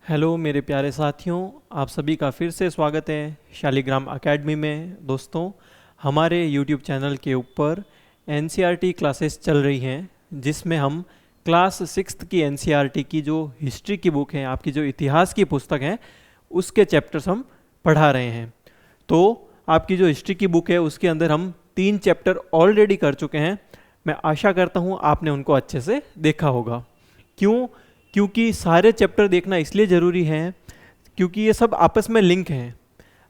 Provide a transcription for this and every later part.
Hello मेरे प्यारे साथियों, आप सभी का फिर से स्वागत है शालिग्राम एकेडमी में। दोस्तों, हमारे यूट्यूब चैनल के ऊपर एनसीईआरटी क्लासेस चल रही हैं, जिसमें हम क्लास सिक्स्थ की एनसीईआरटी की जो हिस्ट्री की बुक है, आपकी जो इतिहास की पुस्तक है, उसके चैप्टर्स हम पढ़ा रहे हैं। तो आपकी जो हिस्ट्री की बुक है उसके अंदर हम 3 चैप्टर ऑलरेडी कर चुके हैं। मैं आशा करता हूँ आपने उनको अच्छे से देखा होगा। क्यों? क्योंकि सारे चैप्टर देखना इसलिए ज़रूरी है क्योंकि ये सब आपस में लिंक हैं।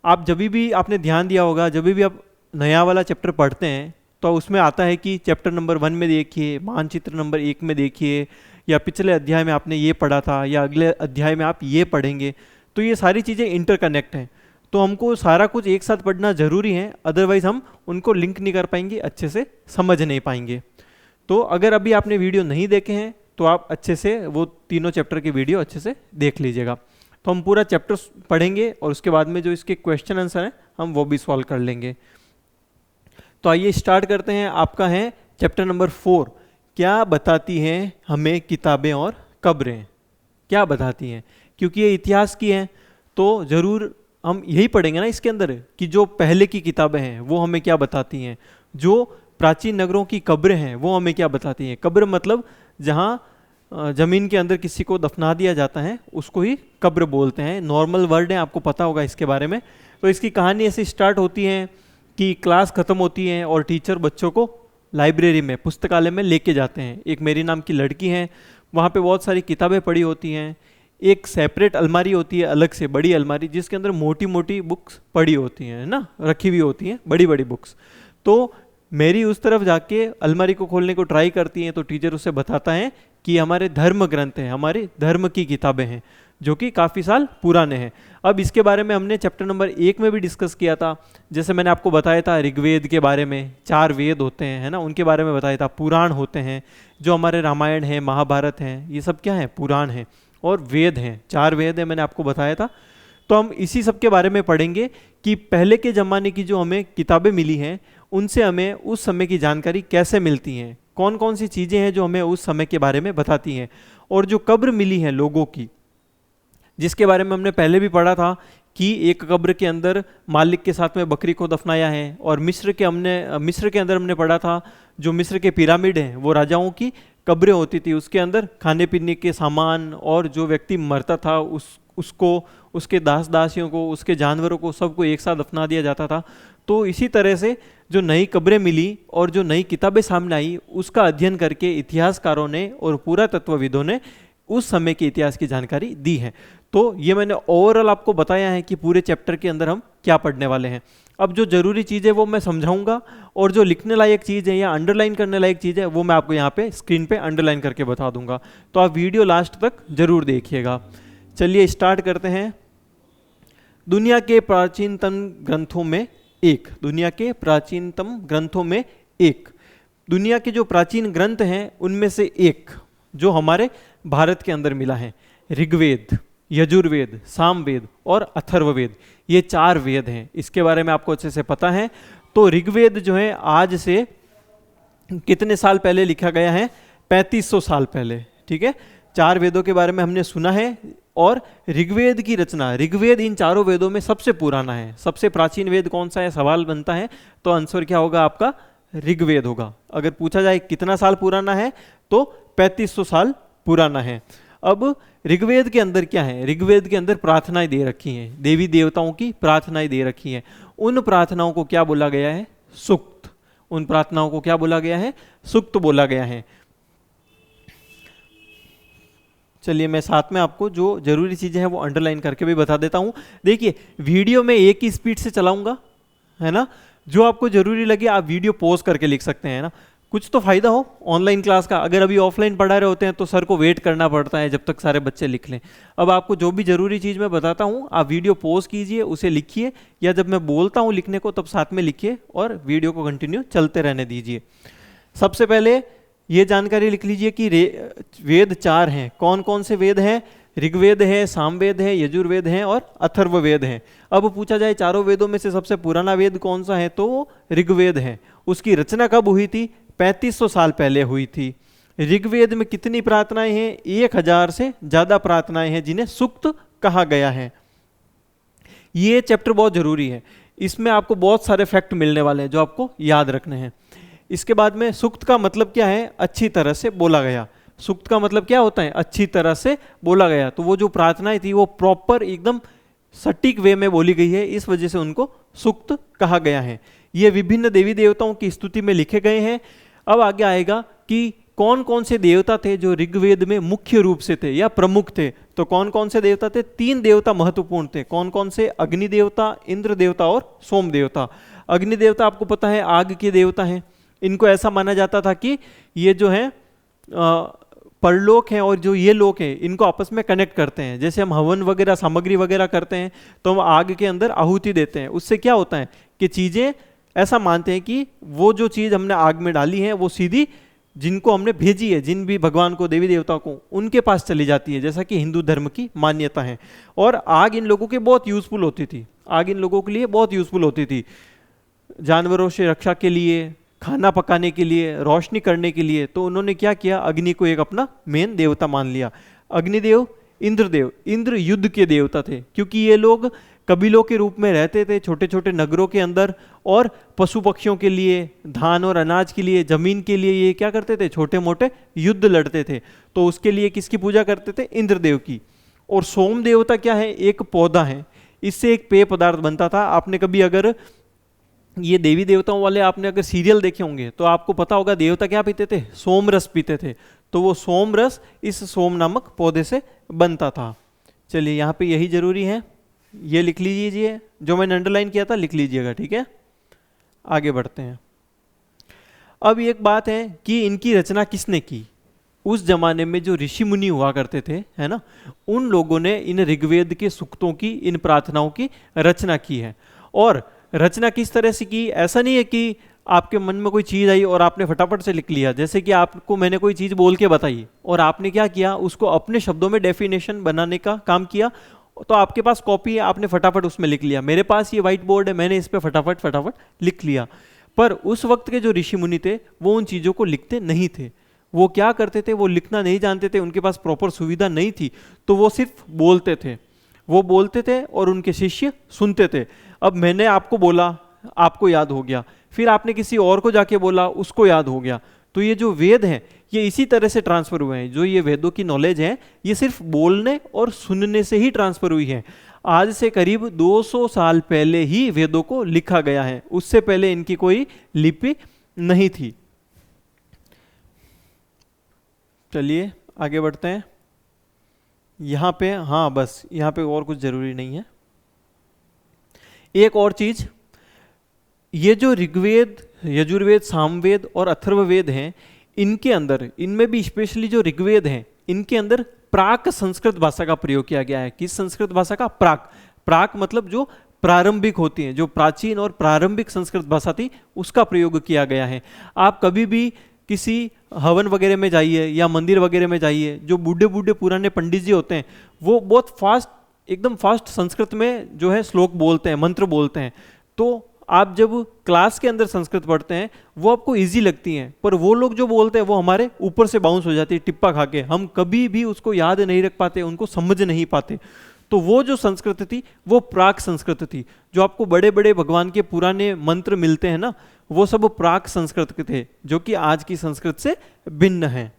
आप जब भी आपने ध्यान दिया होगा, जब भी आप नया वाला चैप्टर पढ़ते हैं तो उसमें आता है कि चैप्टर नंबर 1 में देखिए, मानचित्र नंबर 1 में देखिए, या पिछले अध्याय में आपने ये पढ़ा था, या अगले अध्याय में आप ये पढ़ेंगे। तो ये सारी चीज़ें इंटरकनेक्ट हैं, तो हमको सारा कुछ एक साथ पढ़ना ज़रूरी है, अदरवाइज़ हम उनको लिंक नहीं कर पाएंगे, अच्छे से समझ नहीं पाएंगे। तो अगर अभी आपने वीडियो नहीं देखे हैं तो आप अच्छे से वो तीनों चैप्टर की वीडियो अच्छे से देख लीजिएगा। तो हम पूरा चैप्टर पढ़ेंगे और उसके बाद में जो इसके क्वेश्चन आंसर हैं हम वो भी सॉल्व कर लेंगे। तो आइए स्टार्ट करते हैं। आपका है चैप्टर नंबर 4, क्या बताती हैं हमें किताबें और कब्रें। क्या बताती हैं? क्योंकि ये इतिहास की हैं तो ज़रूर हम यही पढ़ेंगे ना इसके अंदर कि जो पहले की किताबें हैं वो हमें क्या बताती हैं, जो प्राचीन नगरों की कब्रें हैं वो हमें क्या बताती हैं। कब्र मतलब जहाँ ज़मीन के अंदर किसी को दफना दिया जाता है उसको ही कब्र बोलते हैं। नॉर्मल वर्ड है, आपको पता होगा इसके बारे में। तो इसकी कहानी ऐसे स्टार्ट होती है कि क्लास ख़त्म होती है और टीचर बच्चों को लाइब्रेरी में, पुस्तकालय में लेके जाते हैं। एक मेरी नाम की लड़की है, वहाँ पे बहुत सारी किताबें पड़ी होती हैं। एक सेपरेट अलमारी होती है, अलग से बड़ी अलमारी, जिसके अंदर मोटी मोटी बुक्स पड़ी होती हैं ना, रखी हुई होती हैं बड़ी बड़ी बुक्स। तो मेरी उस तरफ जाके अलमारी को खोलने को ट्राई करती हैं तो टीचर उसे बताता है कि हमारे धर्म ग्रंथ हैं, हमारे धर्म की किताबें हैं, जो कि काफ़ी साल पुराने हैं। अब इसके बारे में हमने चैप्टर नंबर 1 में भी डिस्कस किया था। जैसे मैंने आपको बताया था ऋग्वेद के बारे में, 4 वेद होते हैं, है ना, उनके बारे में बताया था। पुराण होते हैं, जो हमारे रामायण है, महाभारत हैं, ये सब क्या है? पुराण हैं। और वेद हैं, 4 वेद हैं, मैंने आपको बताया था। तो हम इसी सब के बारे में पढ़ेंगे कि पहले के ज़माने की जो हमें किताबें मिली हैं उनसे हमें उस समय की जानकारी कैसे मिलती हैं, कौन कौन सी चीज़ें हैं जो हमें उस समय के बारे में बताती हैं। और जो कब्र मिली है लोगों की, जिसके बारे में हमने पहले भी पढ़ा था कि एक कब्र के अंदर मालिक के साथ में बकरी को दफनाया है। और मिस्र के अंदर हमने पढ़ा था जो मिस्र के पिरामिड हैं वो राजाओं की कब्रें होती थी। उसके अंदर खाने पीने के सामान और जो व्यक्ति मरता था उसको, उसके दास दासियों को, उसके जानवरों को, सबको एक साथ दफना दिया जाता था। तो इसी तरह से जो नई कब्रें मिली और जो नई किताबें सामने आई, उसका अध्ययन करके इतिहासकारों ने और पुरातत्वविदों ने उस समय के इतिहास की जानकारी दी है। तो ये मैंने ओवरऑल आपको बताया है कि पूरे चैप्टर के अंदर हम क्या पढ़ने वाले हैं। अब जो जरूरी चीज़ है वो मैं समझाऊंगा, और जो लिखने लायक चीज़ है या अंडरलाइन करने लायक चीज़ है वो मैं आपको यहाँ पे स्क्रीन पे अंडरलाइन करके बता दूंगा। तो आप वीडियो लास्ट तक जरूर देखिएगा। चलिए स्टार्ट करते हैं। दुनिया के प्राचीनतम ग्रंथों में एक, दुनिया के प्राचीनतम ग्रंथों में एक, दुनिया के जो प्राचीन ग्रंथ हैं उनमें से एक जो हमारे भारत के अंदर मिला है, ऋग्वेद, यजुर्वेद, सामवेद और अथर्ववेद, ये 4 वेद हैं। इसके बारे में आपको अच्छे से पता है। तो ऋग्वेद जो है आज से कितने साल पहले लिखा गया है? 3500 साल पहले। ठीक है, 4 वेदों के बारे में हमने सुना है। और ऋग्वेद की रचना, ऋग्वेद इन 4 वेदों में सबसे पुराना है। सबसे प्राचीन वेद कौन सा है सवाल बनता है, तो आंसर क्या होगा आपका? ऋग्वेद होगा। अगर पूछा जाए कितना साल पुराना है तो 3500 साल पुराना है। अब ऋग्वेद के अंदर क्या है? ऋग्वेद के अंदर प्रार्थनाएं दे रखी हैं, देवी देवताओं की प्रार्थनाएं दे रखी हैं। उन प्रार्थनाओं को क्या बोला गया है? सूक्त। उन प्रार्थनाओं को क्या बोला गया है? सूक्त बोला गया है। चलिए मैं साथ में आपको जो जरूरी चीजें हैं वो अंडरलाइन करके भी बता देता हूं। देखिए वीडियो में एक ही स्पीड से चलाऊंगा, है ना। जो आपको जरूरी लगे आप वीडियो पॉज करके लिख सकते हैं ना, कुछ तो फायदा हो ऑनलाइन क्लास का। अगर अभी ऑफलाइन पढ़ा रहे होते हैं तो सर को वेट करना पड़ता है जब तक सारे बच्चे लिख लें। अब आपको जो भी जरूरी चीज़ मैं बताता हूँ आप वीडियो पॉज कीजिए, उसे लिखिए, या जब मैं बोलता हूँ लिखने को तब साथ में लिखिए और वीडियो को कंटिन्यू चलते रहने दीजिए। सबसे पहले ये जानकारी लिख लीजिए कि वेद 4 हैं। कौन कौन से वेद हैं? ऋग्वेद है, सामवेद है, यजुर्वेद है और अथर्ववेद है। अब पूछा जाए चारों वेदों में से सबसे पुराना वेद कौन सा है, तो ऋग्वेद है। उसकी रचना कब हुई थी? 3500 साल पहले हुई थी। ऋग्वेद में कितनी प्रार्थनाएं हैं? 1000 से ज्यादा प्रार्थनाएं हैं जिन्हें सूक्त कहा गया है। ये चैप्टर बहुत जरूरी है, इसमें आपको बहुत सारे फैक्ट मिलने वाले हैं जो आपको याद रखने हैं। इसके बाद में सूक्त का मतलब क्या है? अच्छी तरह से बोला गया। सूक्त का मतलब क्या होता है? अच्छी तरह से बोला गया। तो वो जो प्रार्थनाएं थी वो प्रॉपर एकदम सटीक वे में बोली गई है, इस वजह से उनको सूक्त कहा गया है। ये विभिन्न देवी देवताओं की स्तुति में लिखे गए हैं। अब आगे आएगा कि कौन कौन से देवता थे जो ऋग्वेद में मुख्य रूप से थे या प्रमुख थे। तो कौन कौन से देवता थे? 3 देवता महत्वपूर्ण थे। कौन कौन से? अग्नि देवता, इंद्र देवता और सोम देवता। अग्नि देवता आपको पता है आग के देवता हैं। इनको ऐसा माना जाता था कि ये जो है परलोक हैं और जो ये लोक हैं इनको आपस में कनेक्ट करते हैं। जैसे हम हवन वगैरह सामग्री वगैरह करते हैं तो हम आग के अंदर आहुति देते हैं। उससे क्या होता है कि चीज़ें ऐसा मानते हैं कि वो जो चीज़ हमने आग में डाली है वो सीधी जिनको हमने भेजी है, जिन भी भगवान को, देवी देवता को, उनके पास चली जाती है, जैसा कि हिंदू धर्म की मान्यता है। और आग इन लोगों के बहुत यूजफुल होती थी। आग इन लोगों के लिए बहुत यूजफुल होती थी, जानवरों से रक्षा के लिए, खाना पकाने के लिए, रोशनी करने के लिए। तो उन्होंने क्या किया? अग्नि को एक अपना मेन देवता मान लिया। अग्निदेव, इंद्रदेव, इंद्र युद्ध के देवता थे क्योंकि ये लोग कबीलों के रूप में रहते थे छोटे छोटे नगरों के अंदर, और पशु पक्षियों के लिए, धान और अनाज के लिए, जमीन के लिए ये क्या करते थे? छोटे मोटे युद्ध लड़ते थे। तो उसके लिए किसकी पूजा करते थे? इंद्रदेव की। और सोम देवता क्या है? एक पौधा है, इससे एक पेय पदार्थ बनता था। आपने कभी अगर ये देवी देवताओं वाले आपने अगर सीरियल देखे होंगे तो आपको पता होगा देवता क्या पीते थे? सोम रस पीते थे। तो वो सोम रस इस सोम नामक पौधे से बनता था। चलिए यहाँ पे यही जरूरी है, ये लिख लीजिए, जो मैंने अंडरलाइन किया था लिख लीजिएगा, ठीक है। आगे बढ़ते हैं। अब एक बात है कि इनकी रचना किसने की? उस जमाने में जो ऋषि मुनि हुआ करते थे, है ना, उन लोगों ने इन ऋग्वेद के सूक्तों की, इन प्रार्थनाओं की रचना की है। और रचना किस तरह से की? ऐसा नहीं है कि आपके मन में कोई चीज़ आई और आपने फटाफट से लिख लिया। जैसे कि आपको मैंने कोई चीज़ बोल के बताई और आपने क्या किया? उसको अपने शब्दों में डेफिनेशन बनाने का काम किया। तो आपके पास कॉपी है, आपने फटाफट उसमें लिख लिया। मेरे पास ये व्हाइट बोर्ड है, मैंने इस पर फटाफट लिख लिया। पर उस वक्त के जो ऋषि मुनि थे वो उन चीज़ों को लिखते नहीं थे। वो क्या करते थे? वो लिखना नहीं जानते थे, उनके पास प्रॉपर सुविधा नहीं थी, तो वो सिर्फ बोलते थे। वो बोलते थे और उनके शिष्य सुनते थे। अब मैंने आपको बोला, आपको याद हो गया, फिर आपने किसी और को जाके बोला, उसको याद हो गया। तो ये जो वेद हैं ये इसी तरह से ट्रांसफर हुए हैं। जो ये वेदों की नॉलेज है ये सिर्फ बोलने और सुनने से ही ट्रांसफर हुई है। आज से करीब 200 साल पहले ही वेदों को लिखा गया है, उससे पहले इनकी कोई लिपि नहीं थी। चलिए आगे बढ़ते हैं। यहाँ पे, हाँ बस यहाँ पे और कुछ जरूरी नहीं है। एक और चीज, ये जो ऋग्वेद, यजुर्वेद, सामवेद और अथर्ववेद हैं, इनके अंदर, इनमें भी स्पेशली जो ऋग्वेद हैं, इनके अंदर प्राक संस्कृत भाषा का प्रयोग किया गया है। किस संस्कृत भाषा का? प्राक। प्राक मतलब जो प्रारंभिक होती है, जो प्राचीन और प्रारंभिक संस्कृत भाषा थी, उसका प्रयोग किया गया है। आप कभी भी किसी हवन वगैरह में जाइए या मंदिर वगैरह में जाइए, जो बूढ़े बूढ़े पुराने पंडित जी होते हैं वो बहुत फास्ट, एकदम फास्ट संस्कृत में जो है श्लोक बोलते हैं, मंत्र बोलते हैं। तो आप जब क्लास के अंदर संस्कृत पढ़ते हैं वो आपको इजी लगती हैं, पर वो लोग जो बोलते हैं वो हमारे ऊपर से बाउंस हो जाती है, टिप्पा खा के। हम कभी भी उसको याद नहीं रख पाते, उनको समझ नहीं पाते। तो वो जो संस्कृत थी वो प्राक संस्कृत थी। जो आपको बड़े बड़े भगवान के पुराने मंत्र मिलते हैं ना, वो सब प्राक संस्कृत के थे, जो कि आज की संस्कृत से भिन्न है।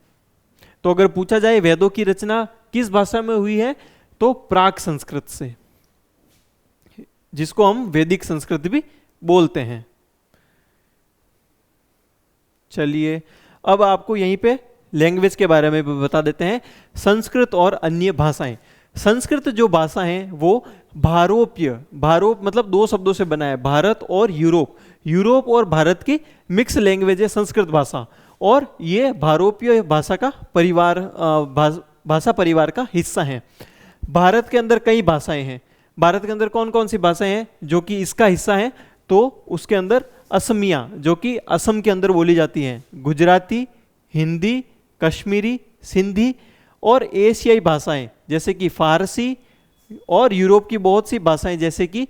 तो अगर पूछा जाए वेदों की रचना किस भाषा में हुई है, तो प्राक संस्कृत से, जिसको हम वैदिक संस्कृत भी बोलते हैं। चलिए अब आपको यहीं पे लैंग्वेज के बारे में भी बता देते हैं। संस्कृत और अन्य भाषाएं। संस्कृत जो भाषा है वो भारोप्य, भारोप मतलब 2 शब्दों से बना है, भारत और यूरोप। यूरोप और भारत की मिक्स लैंग्वेज है संस्कृत भाषा, और ये भारोप्य भाषा का परिवार, भाषा परिवार का हिस्सा है। भारत के अंदर कई भाषाएं हैं। भारत के अंदर कौन कौन सी भाषाएं हैं जो कि इसका हिस्सा है? तो उसके अंदर असमिया, जो कि असम के अंदर बोली जाती हैं, गुजराती, हिंदी, कश्मीरी, सिंधी, और एशियाई भाषाएं जैसे कि फारसी, और यूरोप की बहुत सी भाषाएं जैसे कि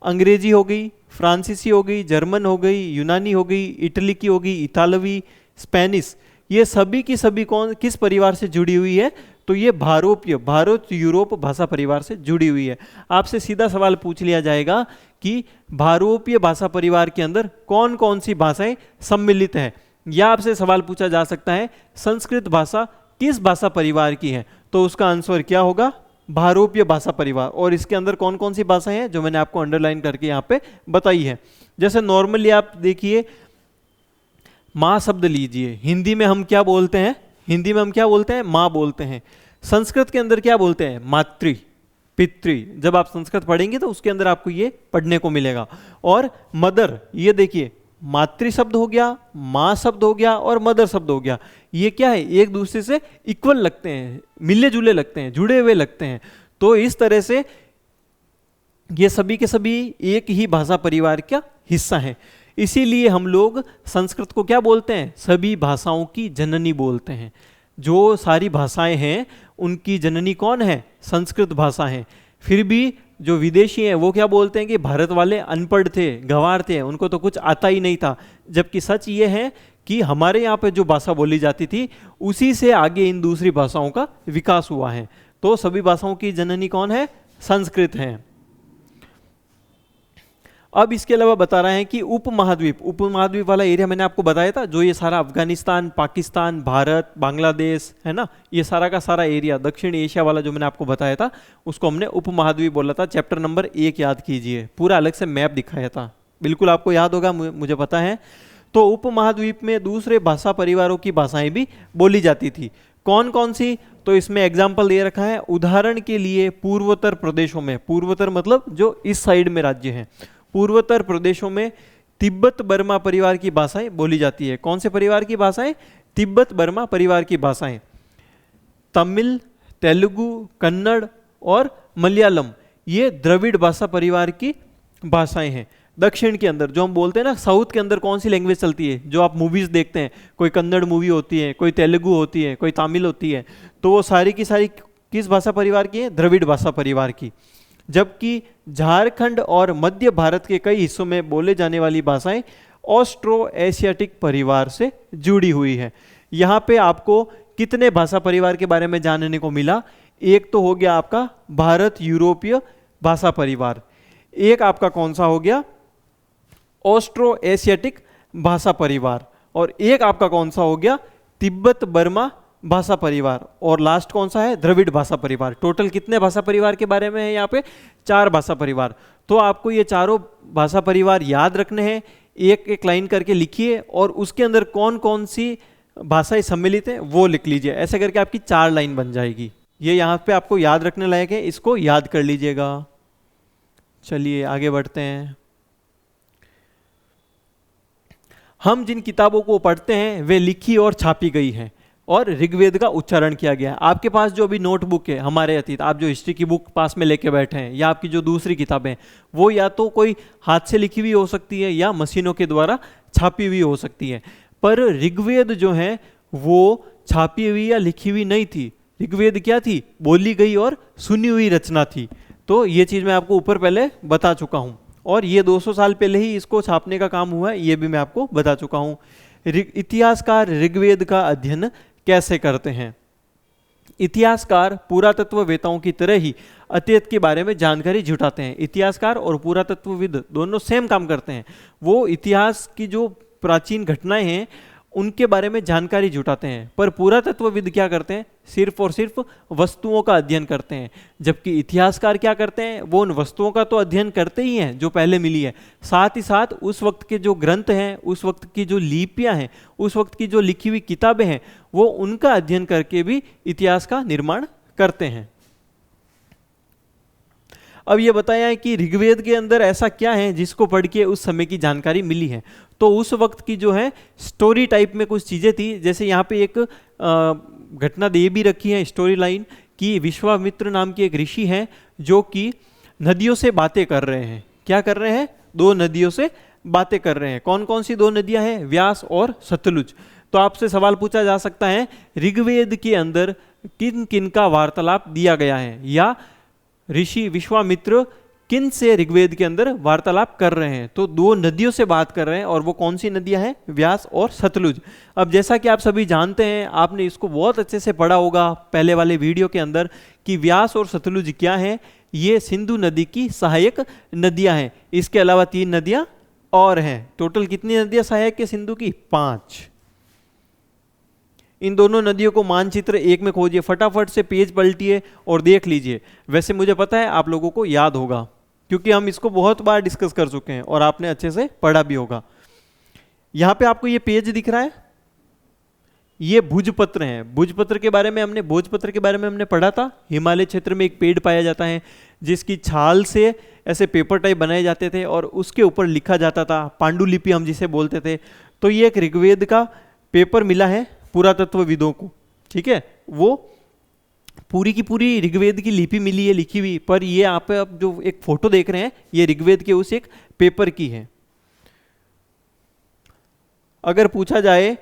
अंग्रेजी हो गई, फ्रांसीसी हो गई, जर्मन हो गई, यूनानी हो गई, इटली की हो गई, इतालवी, स्पेनिश। ये सभी की सभी कौन किस परिवार से जुड़ी हुई है? तो ये भारत यूरोप भाषा परिवार से जुड़ी हुई है। आपसे सीधा सवाल पूछ लिया जाएगा कि भारोपीय भाषा परिवार के अंदर कौन कौन सी भाषाएं सम्मिलित हैं, या आपसे सवाल पूछा जा सकता है संस्कृत भाषा किस भाषा परिवार की है, तो उसका आंसर क्या होगा? भारोपीय भाषा परिवार। और इसके अंदर कौन कौन सी भाषाएं हैं जो मैंने आपको अंडरलाइन करके यहाँ पे बताई है। जैसे नॉर्मली आप देखिए, माँ शब्द लीजिए, हिंदी में हम क्या बोलते हैं? हिंदी में हम क्या बोलते हैं? माँ बोलते हैं। संस्कृत के अंदर क्या बोलते हैं? मातृ, पितृ। जब आप संस्कृत पढ़ेंगे तो उसके अंदर आपको ये पढ़ने को मिलेगा। और मदर, ये देखिए मातृ शब्द हो गया, माँ शब्द हो गया और मदर शब्द हो गया। ये क्या है? एक दूसरे से इक्वल लगते हैं, मिले जुले लगते हैं, जुड़े हुए लगते हैं। तो इस तरह से ये सभी के सभी एक ही भाषा परिवार का हिस्सा हैं। इसीलिए हम लोग संस्कृत को क्या बोलते हैं? सभी भाषाओं की जननी बोलते हैं। जो सारी भाषाएं हैं उनकी जननी कौन है? संस्कृत भाषा है। फिर भी जो विदेशी हैं वो क्या बोलते हैं कि भारत वाले अनपढ़ थे, गंवार थे, उनको तो कुछ आता ही नहीं था। जबकि सच ये है कि हमारे यहाँ पे जो भाषा बोली जाती थी उसी से आगे इन दूसरी भाषाओं का विकास हुआ है। तो सभी भाषाओं की जननी कौन है? संस्कृत है। अब इसके अलावा बता रहे हैं कि उपमहाद्वीप वाला एरिया मैंने आपको बताया था, जो ये सारा अफगानिस्तान, पाकिस्तान, भारत, बांग्लादेश है ना, ये सारा का सारा एरिया दक्षिण एशिया वाला जो मैंने आपको बताया था उसको हमने उपमहाद्वीप बोला था। चैप्टर नंबर 1 याद कीजिए, पूरा अलग से मैप दिखाया था, बिल्कुल आपको याद होगा, मुझे पता है। तो उपमहाद्वीप में दूसरे भाषा परिवारों की भाषाएं भी बोली जाती थी। कौन कौन सी? तो इसमें एग्जाम्पल दे रखा है। उदाहरण के लिए पूर्वोत्तर प्रदेशों में, पूर्वोत्तर मतलब जो इस साइड में राज्य हैं, पूर्वोत्तर प्रदेशों में तिब्बत बर्मा परिवार की भाषाएं बोली जाती है। कौन से परिवार की भाषाएं? तिब्बत बर्मा परिवार की भाषाएं। तमिल, तेलुगु, कन्नड़ और मलयालम ये द्रविड़ भाषा परिवार की भाषाएं हैं। दक्षिण के अंदर जो हम बोलते हैं ना, साउथ के अंदर कौन सी लैंग्वेज चलती है? जो आप मूवीज देखते हैं, कोई कन्नड़ मूवी होती है, कोई तेलुगु होती है, कोई तमिल होती है, तो वो सारी की सारी किस भाषा परिवार की है? द्रविड़ भाषा परिवार की। जबकि झारखंड और मध्य भारत के कई हिस्सों में बोले जाने वाली भाषाएं ऑस्ट्रो एशियाटिक परिवार से जुड़ी हुई है। यहाँ पे आपको कितने भाषा परिवार के बारे में जानने को मिला? एक तो हो गया आपका भारत यूरोपीय भाषा परिवार, एक आपका कौन सा हो गया? ऑस्ट्रो एशियाटिक भाषा परिवार, और एक आपका कौन सा हो गया? तिब्बत बर्मा भाषा परिवार, और लास्ट कौन सा है? द्रविड़ भाषा परिवार। टोटल कितने भाषा परिवार के बारे में है यहाँ पे? 4 भाषा परिवार। तो आपको ये चारों भाषा परिवार याद रखने हैं, एक एक लाइन करके लिखिए, और उसके अंदर कौन कौन सी भाषाएं सम्मिलित हैं वो लिख लीजिए। ऐसे करके आपकी 4 लाइन बन जाएगी। ये यहाँ पे आपको याद रखने लायक है, इसको याद कर लीजिएगा। चलिए आगे बढ़ते हैं। हम जिन किताबों को पढ़ते हैं वे लिखी और छापी गई हैं और ऋग्वेद का उच्चारण किया गया है। आपके पास जो अभी नोटबुक है हमारे अतीत, आप जो हिस्ट्री की बुक पास में लेके बैठे हैं, या आपकी जो दूसरी किताबें, वो या तो कोई हाथ से लिखी हुई हो सकती है या मशीनों के द्वारा छापी हुई हो सकती है। पर ऋग्वेद जो है वो छापी हुई या लिखी हुई नहीं थी। ऋग्वेद क्या थी? बोली गई और सुनी हुई रचना थी। तो ये चीज़ मैं आपको ऊपर पहले बता चुका हूँ, और ये 200 साल पहले ही इसको छापने का काम हुआ है, ये भी मैं आपको बता चुका हूँ। इतिहासकार ऋग्वेद का अध्ययन कैसे करते हैं? इतिहासकार पुरातत्ववेताओं की तरह ही अतीत के बारे में जानकारी जुटाते हैं। इतिहासकार और पुरातत्वविद दोनों सेम काम करते हैं। वो इतिहास की जो प्राचीन घटनाएं हैं उनके बारे में जानकारी जुटाते हैं, पर पुरातत्वविद क्या करते हैं? सिर्फ और सिर्फ वस्तुओं का अध्ययन करते हैं। जबकि इतिहासकार क्या करते हैं? वो उन वस्तुओं का तो अध्ययन करते ही हैं जो पहले मिली है, साथ ही साथ उस वक्त के जो ग्रंथ हैं, उस वक्त की जो लिपियां हैं, उस वक्त की जो लिखी हुई किताबें हैं, वो उनका अध्ययन करके भी इतिहास का निर्माण करते हैं। अब ये बताया है कि ऋग्वेद के अंदर ऐसा क्या है जिसको पढ़ के उस समय की जानकारी मिली है। तो उस वक्त की जो है स्टोरी टाइप में कुछ चीज़ें थी। जैसे यहाँ पे एक घटना दे भी रखी है, स्टोरी लाइन, कि विश्वामित्र नाम के एक ऋषि हैं जो कि नदियों से बातें कर रहे हैं। क्या कर रहे हैं? 2 नदियों से बातें कर रहे हैं। कौन कौन सी 2 नदियाँ हैं? व्यास और सतलुज। तो आपसे सवाल पूछा जा सकता है ऋग्वेद के अंदर किन किन का वार्तालाप दिया गया है, या ऋषि विश्वामित्र किन से ऋग्वेद के अंदर वार्तालाप कर रहे हैं? तो दो नदियों से बात कर रहे हैं, और वो कौन सी नदियां हैं? व्यास और सतलुज। अब जैसा कि आप सभी जानते हैं, आपने इसको बहुत अच्छे से पढ़ा होगा पहले वाले वीडियो के अंदर, कि व्यास और सतलुज क्या है? ये सिंधु नदी की सहायक नदियां हैं। इसके अलावा 3 नदियां और हैं। टोटल कितनी नदियां सहायक है सिंधु की? 5। इन दोनों नदियों को मानचित्र 1 में खोजिए, फटाफट से पेज पलटिए और देख लीजिए। वैसे मुझे पता है आप लोगों को याद होगा, क्योंकि हम इसको बहुत बार डिस्कस कर चुके हैं और आपने अच्छे से पढ़ा भी होगा। यहां पे आपको ये पेज दिख रहा है, ये भुजपत्र है। भोजपत्र के बारे में हमने पढ़ा था। हिमालय क्षेत्र में एक पेड़ पाया जाता है जिसकी छाल से ऐसे पेपर टाइप बनाए जाते थे और उसके ऊपर लिखा जाता था, पांडुलिपि हम जिसे बोलते थे। तो ये एक ऋग्वेद का पेपर मिला है पुरातत्वविदों को, ठीक है। वो पूरी की पूरी ऋग्वेद की लिपि मिली है लिखी हुई, पर ये आप जो एक फोटो देख रहे हैं ये ऋग्वेद के उस एक पेपर की है। अगर पूछा जाए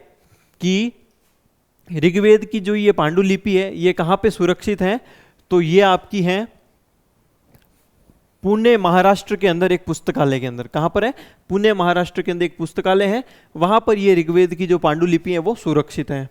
कि ऋग्वेद की जो ये पांडुलिपि है ये कहाँ पे सुरक्षित है, तो ये आपकी है पुणे महाराष्ट्र के अंदर एक पुस्तकालय के अंदर। कहाँ पर है? पुणे महाराष्ट्र के अंदर एक पुस्तकालय है, वहां पर ये ऋग्वेद की जो पांडुलिपि है वो सुरक्षित है।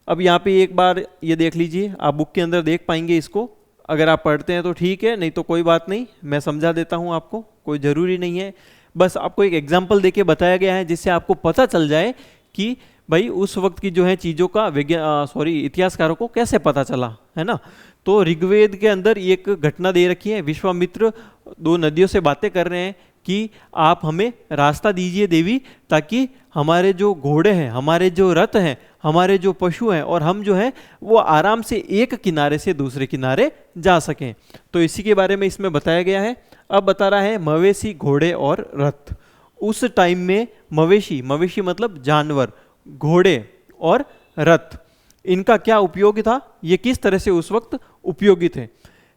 अब यहाँ पे एक बार ये देख लीजिए, आप बुक के अंदर देख पाएंगे इसको। अगर आप पढ़ते हैं तो ठीक है, नहीं तो कोई बात नहीं, मैं समझा देता हूँ आपको, कोई ज़रूरी नहीं है। बस आपको एक एग्जाम्पल देके बताया गया है जिससे आपको पता चल जाए कि भाई उस वक्त की जो है चीज़ों का इतिहासकारों को कैसे पता चला, है ना। तो ऋग्वेद के अंदर एक घटना दे रखी है, विश्वामित्र 2 नदियों से बातें कर रहे हैं कि आप हमें रास्ता दीजिए देवी, ताकि हमारे जो घोड़े हैं, हमारे जो रथ हैं, हमारे जो पशु हैं, और हम जो हैं वो आराम से एक किनारे से दूसरे किनारे जा सकें। तो इसी के बारे में इसमें बताया गया है। अब बता रहा है मवेशी, घोड़े और रथ। उस टाइम में मवेशी मतलब जानवर, घोड़े और रथ, इनका क्या उपयोग था, ये किस तरह से उस वक्त उपयोगी थे।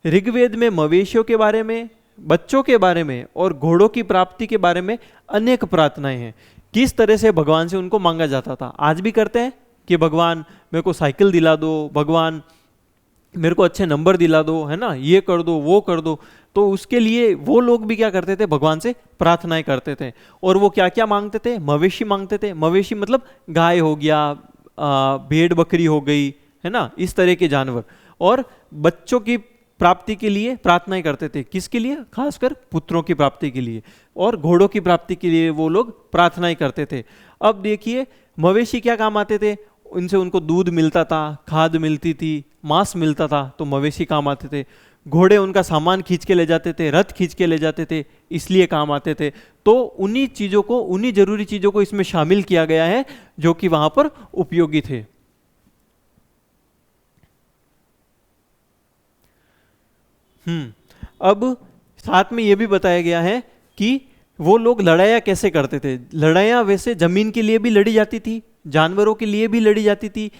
ऋग्वेद में मवेशियों के बारे में, बच्चों के बारे में और घोड़ों की प्राप्ति के बारे में अनेक प्रार्थनाएं हैं। किस तरह से भगवान से उनको मांगा जाता था। आज भी करते हैं कि भगवान मेरे को साइकिल दिला दो, भगवान मेरे को अच्छे नंबर दिला दो, है ना, ये कर दो वो कर दो। तो उसके लिए वो लोग भी क्या करते थे? भगवान से प्रार्थनाएं करते थे। और वो क्या क्या मांगते थे? मवेशी मांगते थे। मवेशी मतलब गाय हो गया, भेड़ बकरी हो गई, है ना, इस तरह के जानवर। और बच्चों की प्राप्ति के लिए प्रार्थनाएं करते थे। किसके लिए? खासकर पुत्रों की प्राप्ति के लिए। और घोड़ों की प्राप्ति के लिए वो लोग प्रार्थनाएं करते थे। अब देखिए मवेशी क्या काम आते थे? उनसे उनको दूध मिलता था, खाद मिलती थी, मांस मिलता था, तो मवेशी काम आते थे। घोड़े उनका सामान खींच के ले जाते थे, रथ खींच के ले जाते थे, इसलिए काम आते थे। तो उन्हीं चीज़ों को, उन्हीं जरूरी चीज़ों को इसमें शामिल किया गया है जो कि वहां पर उपयोगी थे। अब साथ में यह भी बताया गया है कि वो लोग लड़ाइयाँ कैसे करते थे। लड़ाइयाँ वैसे जमीन के लिए भी लड़ी जाती थी, जानवरों के लिए भी लड़ी जाती थी,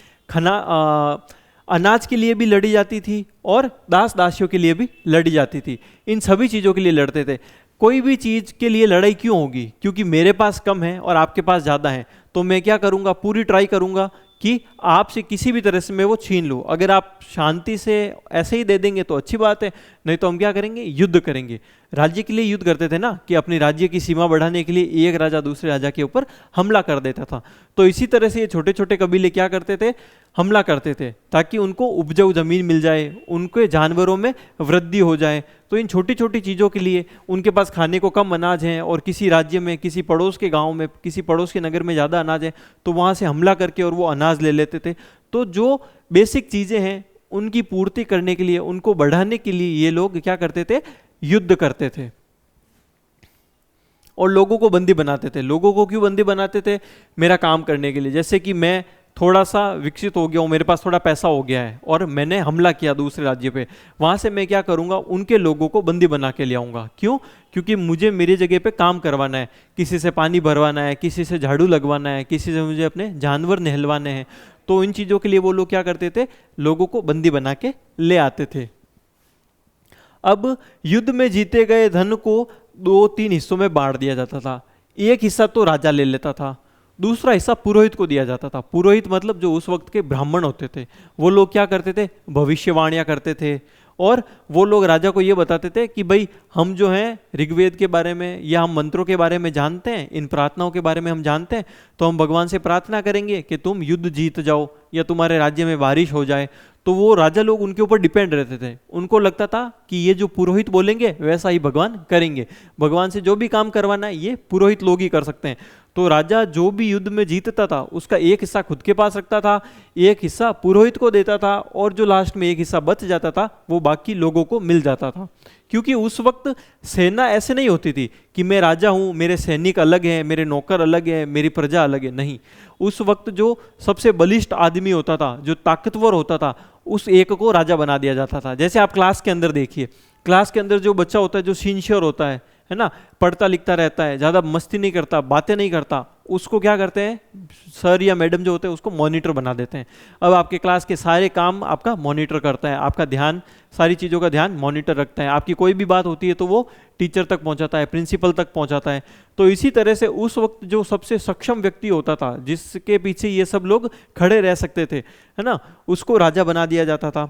अनाज के लिए भी लड़ी जाती थी, और दास दासियों के लिए भी लड़ी जाती थी। इन सभी चीज़ों के लिए लड़ते थे। कोई भी चीज़ के लिए लड़ाई क्यों होगी? क्योंकि मेरे पास कम है और आपके पास ज़्यादा है, तो मैं क्या करूँगा? पूरी ट्राई करूँगा कि आपसे किसी भी तरह से मैं वो छीन लूँ। अगर आप शांति से ऐसे ही दे देंगे तो अच्छी बात है, नहीं तो हम क्या करेंगे? युद्ध करेंगे। राज्य के लिए युद्ध करते थे ना, कि अपनी राज्य की सीमा बढ़ाने के लिए एक राजा दूसरे राजा के ऊपर हमला कर देता था। तो इसी तरह से ये छोटे छोटे कबीले क्या करते थे? हमला करते थे, ताकि उनको उपजाऊ जमीन मिल जाए, उनके जानवरों में वृद्धि हो जाए। तो इन छोटी छोटी चीज़ों के लिए, उनके पास खाने को कम अनाज है और किसी राज्य में, किसी पड़ोस के गांव में, किसी पड़ोस के नगर में ज़्यादा अनाज है, तो वहाँ से हमला करके और वो अनाज ले लेते थे। तो जो बेसिक चीज़ें हैं उनकी पूर्ति करने के लिए, उनको बढ़ाने के लिए ये लोग क्या करते थे? युद्ध करते थे और लोगों को बंदी बनाते थे। लोगों को क्यों बंदी बनाते थे? मेरा काम करने के लिए। जैसे कि मैं थोड़ा सा विकसित हो गया हूँ, मेरे पास थोड़ा पैसा हो गया है और मैंने हमला किया दूसरे राज्य पे, वहाँ से मैं क्या करूँगा? उनके लोगों को बंदी बना के ले आऊँगा। क्यों? क्योंकि मुझे मेरी जगह पे काम करवाना है, किसी से पानी भरवाना है, किसी से झाड़ू लगवाना है, किसी से मुझे अपने जानवर नहलवाने हैं। तो इन चीज़ों के लिए वो लोग क्या करते थे? लोगों को बंदी बना के ले आते थे। अब युद्ध में जीते गए धन को 2-3 हिस्सों में बांट दिया जाता था। एक हिस्सा तो राजा ले लेता था, दूसरा हिस्सा पुरोहित को दिया जाता था। पुरोहित मतलब जो उस वक्त के ब्राह्मण होते थे, वो लोग क्या करते थे? भविष्यवाणियां करते थे और वो लोग राजा को ये बताते थे कि भाई हम जो हैं ऋग्वेद के बारे में या हम मंत्रों के बारे में जानते हैं, इन प्रार्थनाओं के बारे में हम जानते हैं, तो हम भगवान से प्रार्थना करेंगे कि तुम युद्ध जीत जाओ या तुम्हारे राज्य में बारिश हो जाए। तो वो राजा लोग उनके ऊपर डिपेंड रहते थे। उनको लगता था कि ये जो पुरोहित बोलेंगे वैसा ही भगवान करेंगे, भगवान से जो भी काम करवाना है ये पुरोहित लोग ही कर सकते हैं। तो राजा जो भी युद्ध में जीतता था उसका एक हिस्सा खुद के पास रखता था, एक हिस्सा पुरोहित को देता था, और जो लास्ट में एक हिस्सा बच जाता था वो बाकी लोगों को मिल जाता था। क्योंकि उस वक्त सेना ऐसे नहीं होती थी कि मैं राजा हूँ, मेरे सैनिक अलग हैं, मेरे नौकर अलग हैं, मेरी प्रजा अलग है, नहीं। उस वक्त जो सबसे बलिष्ठ आदमी होता था, जो ताकतवर होता था, उस एक को राजा बना दिया जाता था। जैसे आप क्लास के अंदर देखिए, क्लास के अंदर जो बच्चा होता है, जो सिंसियर होता है ना, पढ़ता लिखता रहता है, ज़्यादा मस्ती नहीं करता, बातें नहीं करता, उसको क्या करते हैं, सर या मैडम जो होते हैं उसको मॉनिटर बना देते हैं। अब आपके क्लास के सारे काम आपका मॉनिटर करता है, आपका ध्यान, सारी चीज़ों का ध्यान मॉनिटर रखता है, आपकी कोई भी बात होती है तो वो टीचर तक पहुंचाता है, प्रिंसिपल तक पहुंचाता है। तो इसी तरह से उस वक्त जो सबसे सक्षम व्यक्ति होता था, जिसके पीछे ये सब लोग खड़े रह सकते थे, है ना, उसको राजा बना दिया जाता था।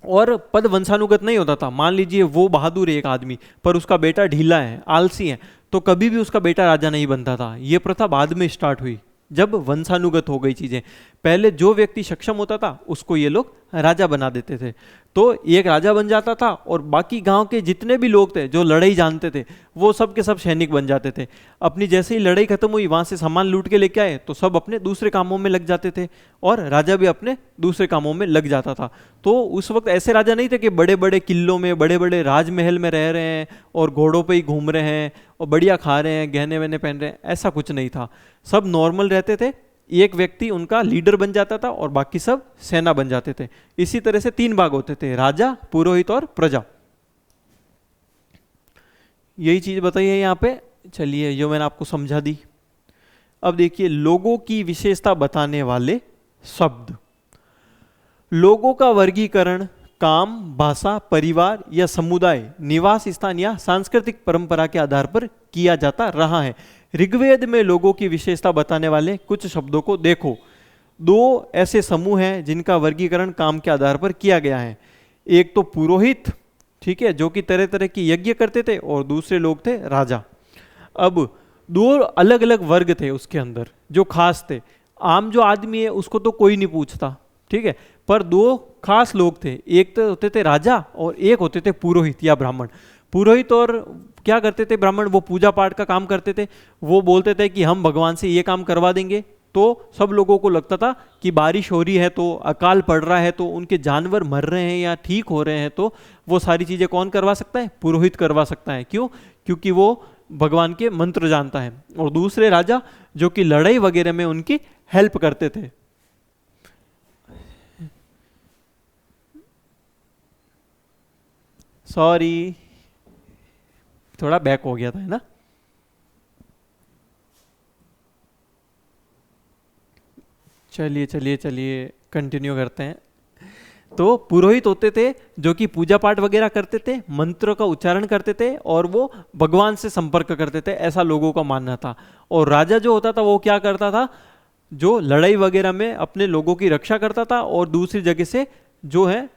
और पद वंशानुगत नहीं होता था। मान लीजिए वो बहादुर है एक आदमी, पर उसका बेटा ढीला है, आलसी है, तो कभी भी उसका बेटा राजा नहीं बनता था। ये प्रथा बाद में स्टार्ट हुई जब वंशानुगत हो गई चीजें। पहले जो व्यक्ति सक्षम होता था उसको ये लोग राजा बना देते थे। तो एक राजा बन जाता था और बाकी गांव के जितने भी लोग थे जो लड़ाई जानते थे वो सब के सब सैनिक बन जाते थे। अपनी जैसे ही लड़ाई खत्म हुई, वहां से सामान लूट के लेके आए तो सब अपने दूसरे कामों में लग जाते थे और राजा भी अपने दूसरे कामों में लग जाता था। तो उस वक्त ऐसे राजा नहीं थे कि बड़े बड़े किलों में, बड़े बड़े राजमहल में रह रहे हैं और घोड़ों पे ही घूम रहे हैं और बढ़िया खा रहे हैं, गहने वहने पहन रहे हैं, ऐसा कुछ नहीं था। सब नॉर्मल रहते थे। एक व्यक्ति उनका लीडर बन जाता था और बाकी सब सेना बन जाते थे। इसी तरह से तीन भाग होते थे, राजा, पुरोहित और प्रजा। यही चीज बताई है यहाँ पे। चलिए, जो मैंने आपको समझा दी। अब देखिए, लोगों की विशेषता बताने वाले शब्द। लोगों का वर्गीकरण काम, भाषा, परिवार या समुदाय, निवास स्थान या सांस्कृतिक परंपरा के आधार पर किया जाता रहा है। ऋग्वेद में लोगों की विशेषता बताने वाले कुछ शब्दों को देखो। दो ऐसे समूह हैं जिनका वर्गीकरण काम के आधार पर किया गया है। एक तो पुरोहित, ठीक है, जो कि तरह तरह की यज्ञ करते थे, और दूसरे लोग थे राजा। अब दो अलग अलग वर्ग थे उसके अंदर जो खास थे। आम जो आदमी है उसको तो कोई नहीं पूछता, ठीक है, पर दो खास लोग थे। एक तो होते थे राजा और एक होते थे पुरोहित या ब्राह्मण। पुरोहित और क्या करते थे ब्राह्मण, वो पूजा पाठ का काम करते थे। वो बोलते थे कि हम भगवान से ये काम करवा देंगे। तो सब लोगों को लगता था कि बारिश हो रही है, तो अकाल पड़ रहा है, तो उनके जानवर मर रहे हैं या ठीक हो रहे हैं, तो वो सारी चीजें कौन करवा सकता है, पुरोहित करवा सकता है। क्यों? क्योंकि वो भगवान के मंत्र जानता है। और दूसरे राजा जो कि लड़ाई वगैरह में उनकी हेल्प करते थे। सॉरी, थोड़ा बैक हो गया था, है ना। चलिए चलिए चलिए, कंटिन्यू करते हैं। तो पुरोहित होते थे जो कि पूजा पाठ वगैरह करते थे, मंत्रों का उच्चारण करते थे और वो भगवान से संपर्क करते थे, ऐसा लोगों का मानना था। और राजा जो होता था वो क्या करता था, जो लड़ाई वगैरह में अपने लोगों की रक्षा करता था और दूसरी जगह से जो है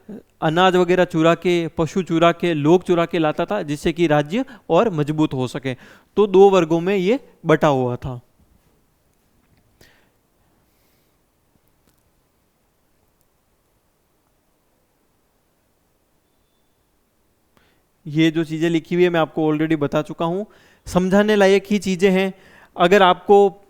अनाज वगैरह चुरा के, पशु चुरा के, लोग चुरा के लाता था, जिससे कि राज्य और मजबूत हो सके। तो दो वर्गों में ये बटा हुआ था। ये जो चीजें लिखी हुई है मैं आपको ऑलरेडी बता चुका हूं, समझाने लायक ही चीजें हैं। अगर आपको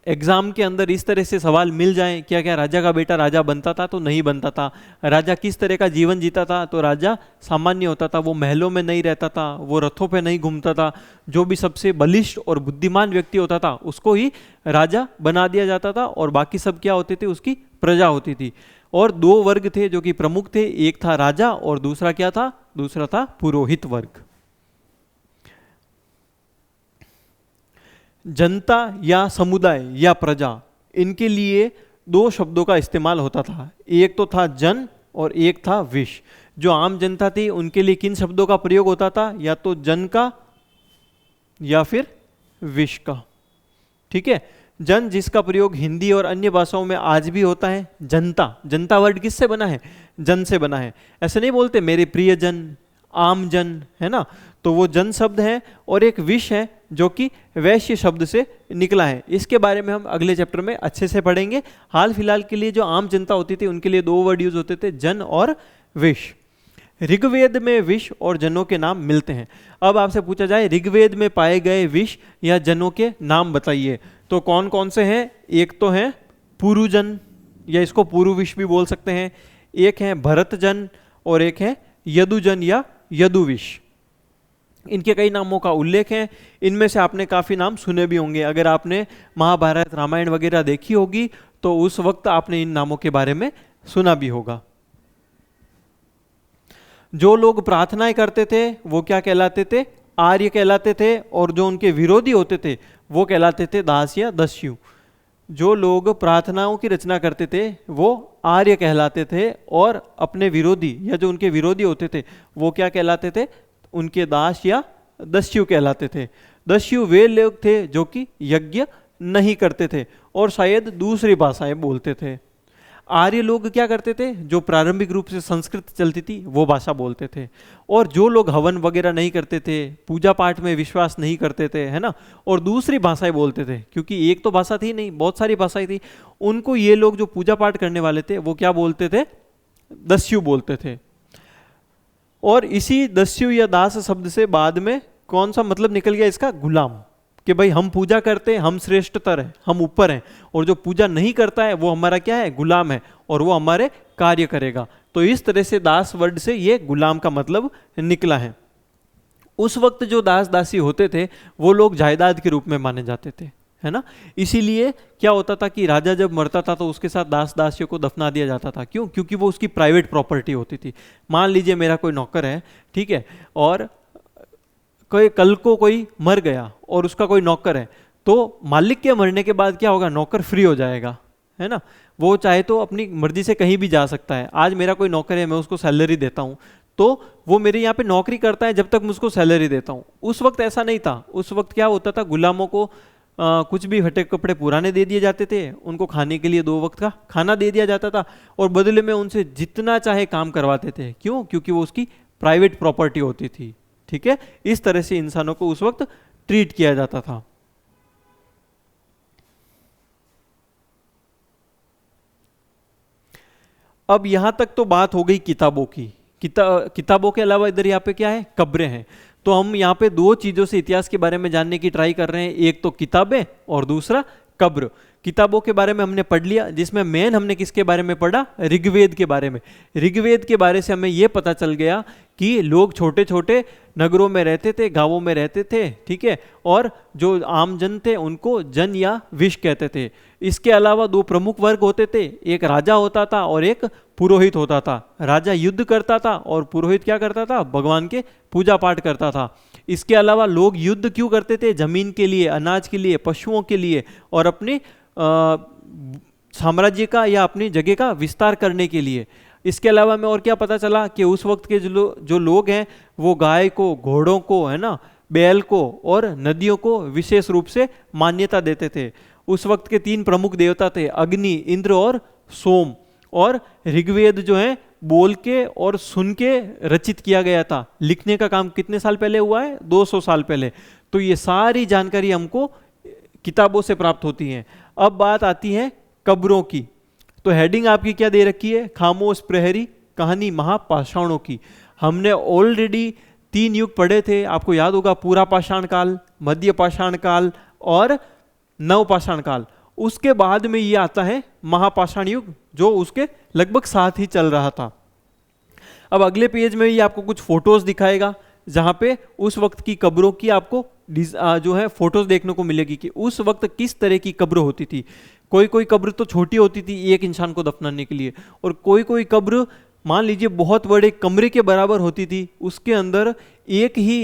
एग्जाम के अंदर इस तरह से सवाल मिल जाए, क्या क्या राजा का बेटा राजा बनता था, तो नहीं बनता था। राजा किस तरह का जीवन जीता था, तो राजा सामान्य होता था, वो महलों में नहीं रहता था, वो रथों पे नहीं घूमता था। जो भी सबसे बलिष्ठ और बुद्धिमान व्यक्ति होता था उसको ही राजा बना दिया जाता था, और बाकी सब क्या होते थे, उसकी प्रजा होती थी। और दो वर्ग थे जो कि प्रमुख थे, एक था राजा और दूसरा क्या था, दूसरा था पुरोहित वर्ग। जनता या समुदाय या प्रजा, इनके लिए दो शब्दों का इस्तेमाल होता था। एक तो था जन और एक था विश। जो आम जनता थी उनके लिए किन शब्दों का प्रयोग होता था, या तो जन का या फिर विश का, ठीक है। जन जिसका प्रयोग हिंदी और अन्य भाषाओं में आज भी होता है। जनता, जनता वर्ड किससे बना है? जन से बना है। ऐसे नहीं बोलते मेरे प्रिय जन, आम जन, है ना, तो वो जन शब्द है। और एक विष है जो कि वैश्य शब्द से निकला है। इसके बारे में हम अगले चैप्टर में अच्छे से पढ़ेंगे। हाल फिलहाल के लिए जो आम जनता होती थी उनके लिए दो वर्ड यूज होते थे, जन और विष। ऋग्वेद में विष और जनों के नाम मिलते हैं। अब आपसे पूछा जाए ऋग्वेद में पाए गए विष या जनों के नाम बताइए, तो कौन कौन से हैं? एक तो है पुरुजन, या इसको पुरुविष भी बोल सकते हैं, एक है भरतजन और एक है यदुजन या यदुविष। इनके कई नामों का उल्लेख है। इनमें से आपने काफ़ी नाम सुने भी होंगे। अगर आपने महाभारत रामायण वगैरह देखी होगी तो उस वक्त आपने इन नामों के बारे में सुना भी होगा। जो लोग प्रार्थनाएं करते थे वो क्या कहलाते थे? आर्य कहलाते थे। और जो उनके विरोधी होते थे वो कहलाते थे दास या दस्यु। जो लोग प्रार्थनाओं की रचना करते थे वो आर्य कहलाते थे, और अपने विरोधी या जो उनके विरोधी होते थे वो क्या कहलाते थे? उनके दास या दस्यु कहलाते थे। दस्यु वे लोग थे जो कि यज्ञ नहीं करते थे और शायद दूसरी भाषाएं बोलते थे। आर्य लोग क्या करते थे? जो प्रारंभिक रूप से संस्कृत चलती थी वो भाषा बोलते थे। और जो लोग हवन वगैरह नहीं करते थे, पूजा पाठ में विश्वास नहीं करते थे, है ना, और दूसरी भाषाएं बोलते थे, क्योंकि एक तो भाषा थी नहीं, बहुत सारी भाषाएं थी, उनको ये लोग जो पूजा पाठ करने वाले थे वो क्या बोलते थे? दस्यु बोलते थे। और इसी दस्यु या दास शब्द से बाद में कौन सा मतलब निकल गया इसका? गुलाम, कि भाई हम पूजा करते हैं, हम श्रेष्ठतर हैं, हम ऊपर हैं, और जो पूजा नहीं करता है वो हमारा क्या है? गुलाम है, और वो हमारे कार्य करेगा। तो इस तरह से दास वर्ड से ये गुलाम का मतलब निकला है। उस वक्त जो दास दासी होते थे वो लोग जायदाद के रूप में माने जाते थे, है ना। इसीलिए क्या होता था कि राजा जब मरता था तो उसके साथ दास दासियों को दफना दिया जाता था। क्यों? क्योंकि वो उसकी प्राइवेट प्रॉपर्टी होती थी। मान लीजिए मेरा कोई नौकर है, ठीक है, और कोई कल को कोई मर गया और उसका कोई नौकर है, तो मालिक के मरने के बाद क्या होगा? नौकर फ्री हो जाएगा, है ना। वो चाहे तो अपनी मर्जी से कहीं भी जा सकता है। आज मेरा कोई नौकर है, मैं उसको सैलरी देता हूँ, तो वो मेरे यहाँ पे नौकरी करता है जब तक मैं उसको सैलरी देता हूँ। उस वक्त ऐसा नहीं था। उस वक्त क्या होता था? गुलामों को कुछ भी फटे कपड़े पुराने दे दिए जाते थे, उनको खाने के लिए 2 वक्त का खाना दे दिया जाता था, और बदले में उनसे जितना चाहे काम करवाते थे। क्यों? क्योंकि वो उसकी प्राइवेट प्रॉपर्टी होती थी, ठीक है। इस तरह से इंसानों को उस वक्त ट्रीट किया जाता था। अब यहां तक तो बात हो गई किताबों की। किताबों के अलावा इधर यहाँ पे क्या है? कब्रें हैं। तो हम यहाँ पे 2 चीजों से इतिहास के बारे में जानने की ट्राई कर रहे हैं, एक तो किताबें और दूसरा कब्र। किताबों के बारे में हमने पढ़ लिया, जिसमें मेन हमने किसके बारे में पढ़ा? ऋग्वेद के बारे में। ऋग्वेद के बारे से हमें यह पता चल गया कि लोग छोटे छोटे नगरों में रहते थे, गांवों में रहते थे, ठीक है, और जो आम जन थे उनको जन या विष कहते थे। इसके अलावा 2 प्रमुख वर्ग होते थे, एक राजा होता था और एक पुरोहित होता था। राजा युद्ध करता था और पुरोहित क्या करता था? भगवान के पूजा पाठ करता था। इसके अलावा लोग युद्ध क्यों करते थे? जमीन के लिए, अनाज के लिए, पशुओं के लिए, और अपनी साम्राज्य का या अपनी जगह का विस्तार करने के लिए। इसके अलावा में और क्या पता चला कि उस वक्त के जो लोग हैं वो गाय को, घोड़ों को, है ना, बैल को और नदियों को विशेष रूप से मान्यता देते थे। उस वक्त के 3 प्रमुख देवता थे, अग्नि, इंद्र और सोम। और ऋग्वेद जो है बोल के और सुन के रचित किया गया था। लिखने का काम कितने साल पहले हुआ है? 200 साल पहले। तो ये सारी जानकारी हमको किताबों से प्राप्त होती है। अब बात आती है कब्रों की। तो हेडिंग आपकी क्या दे रखी है? खामोश प्रहरी, कहानी महापाषाणों की। हमने ऑलरेडी 3 युग पढ़े थे, आपको याद होगा, पूरा पाषाण काल, मध्य पाषाण काल और नवपाषाण काल। उसके बाद में ये आता है महापाषाण युग, जो उसके लगभग साथ ही चल रहा था। अब अगले पेज में ये आपको कुछ फोटोज दिखाएगा, जहां पे उस वक्त की कब्रों की आपको जो है फोटोज देखने को मिलेगी कि उस वक्त किस तरह की कब्र होती थी। कोई कोई कब्र तो छोटी होती थी एक इंसान को दफनाने के लिए, और कोई कोई कब्र मान लीजिए बहुत बड़े कमरे के बराबर होती थी। उसके अंदर एक ही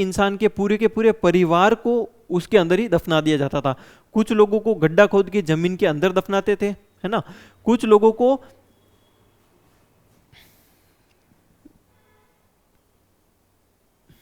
इंसान के पूरे परिवार को उसके अंदर ही दफना दिया जाता था। कुछ लोगों को गड्ढा खोद के जमीन के अंदर दफनाते थे, है ना। कुछ लोगों को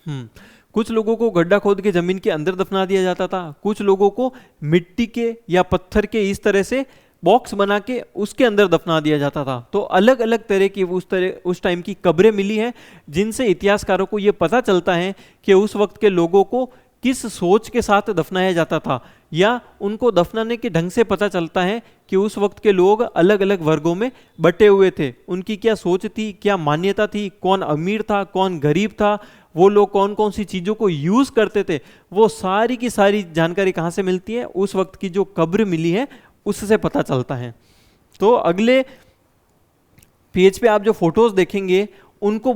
कुछ लोगों को गड्ढा खोद के जमीन के अंदर दफना दिया जाता था, कुछ लोगों को मिट्टी के या पत्थर के इस तरह से बॉक्स बना के उसके अंदर दफना दिया जाता था। तो अलग अलग तरह की उस टाइम की कब्रें मिली हैं, जिनसे इतिहासकारों को ये पता चलता है कि उस वक्त के लोगों को किस सोच के साथ दफनाया जाता था, या उनको दफनाने के ढंग से पता चलता है कि उस वक्त के लोग अलग अलग वर्गों में बटे हुए थे, उनकी क्या सोच थी, क्या मान्यता थी, कौन अमीर था, कौन गरीब था, वो लोग कौन कौन सी चीज़ों को यूज़ करते थे। वो सारी की सारी जानकारी कहाँ से मिलती है? उस वक्त की जो कब्र मिली है उससे पता चलता है। तो अगले पेज पे आप जो फोटोज देखेंगे उनको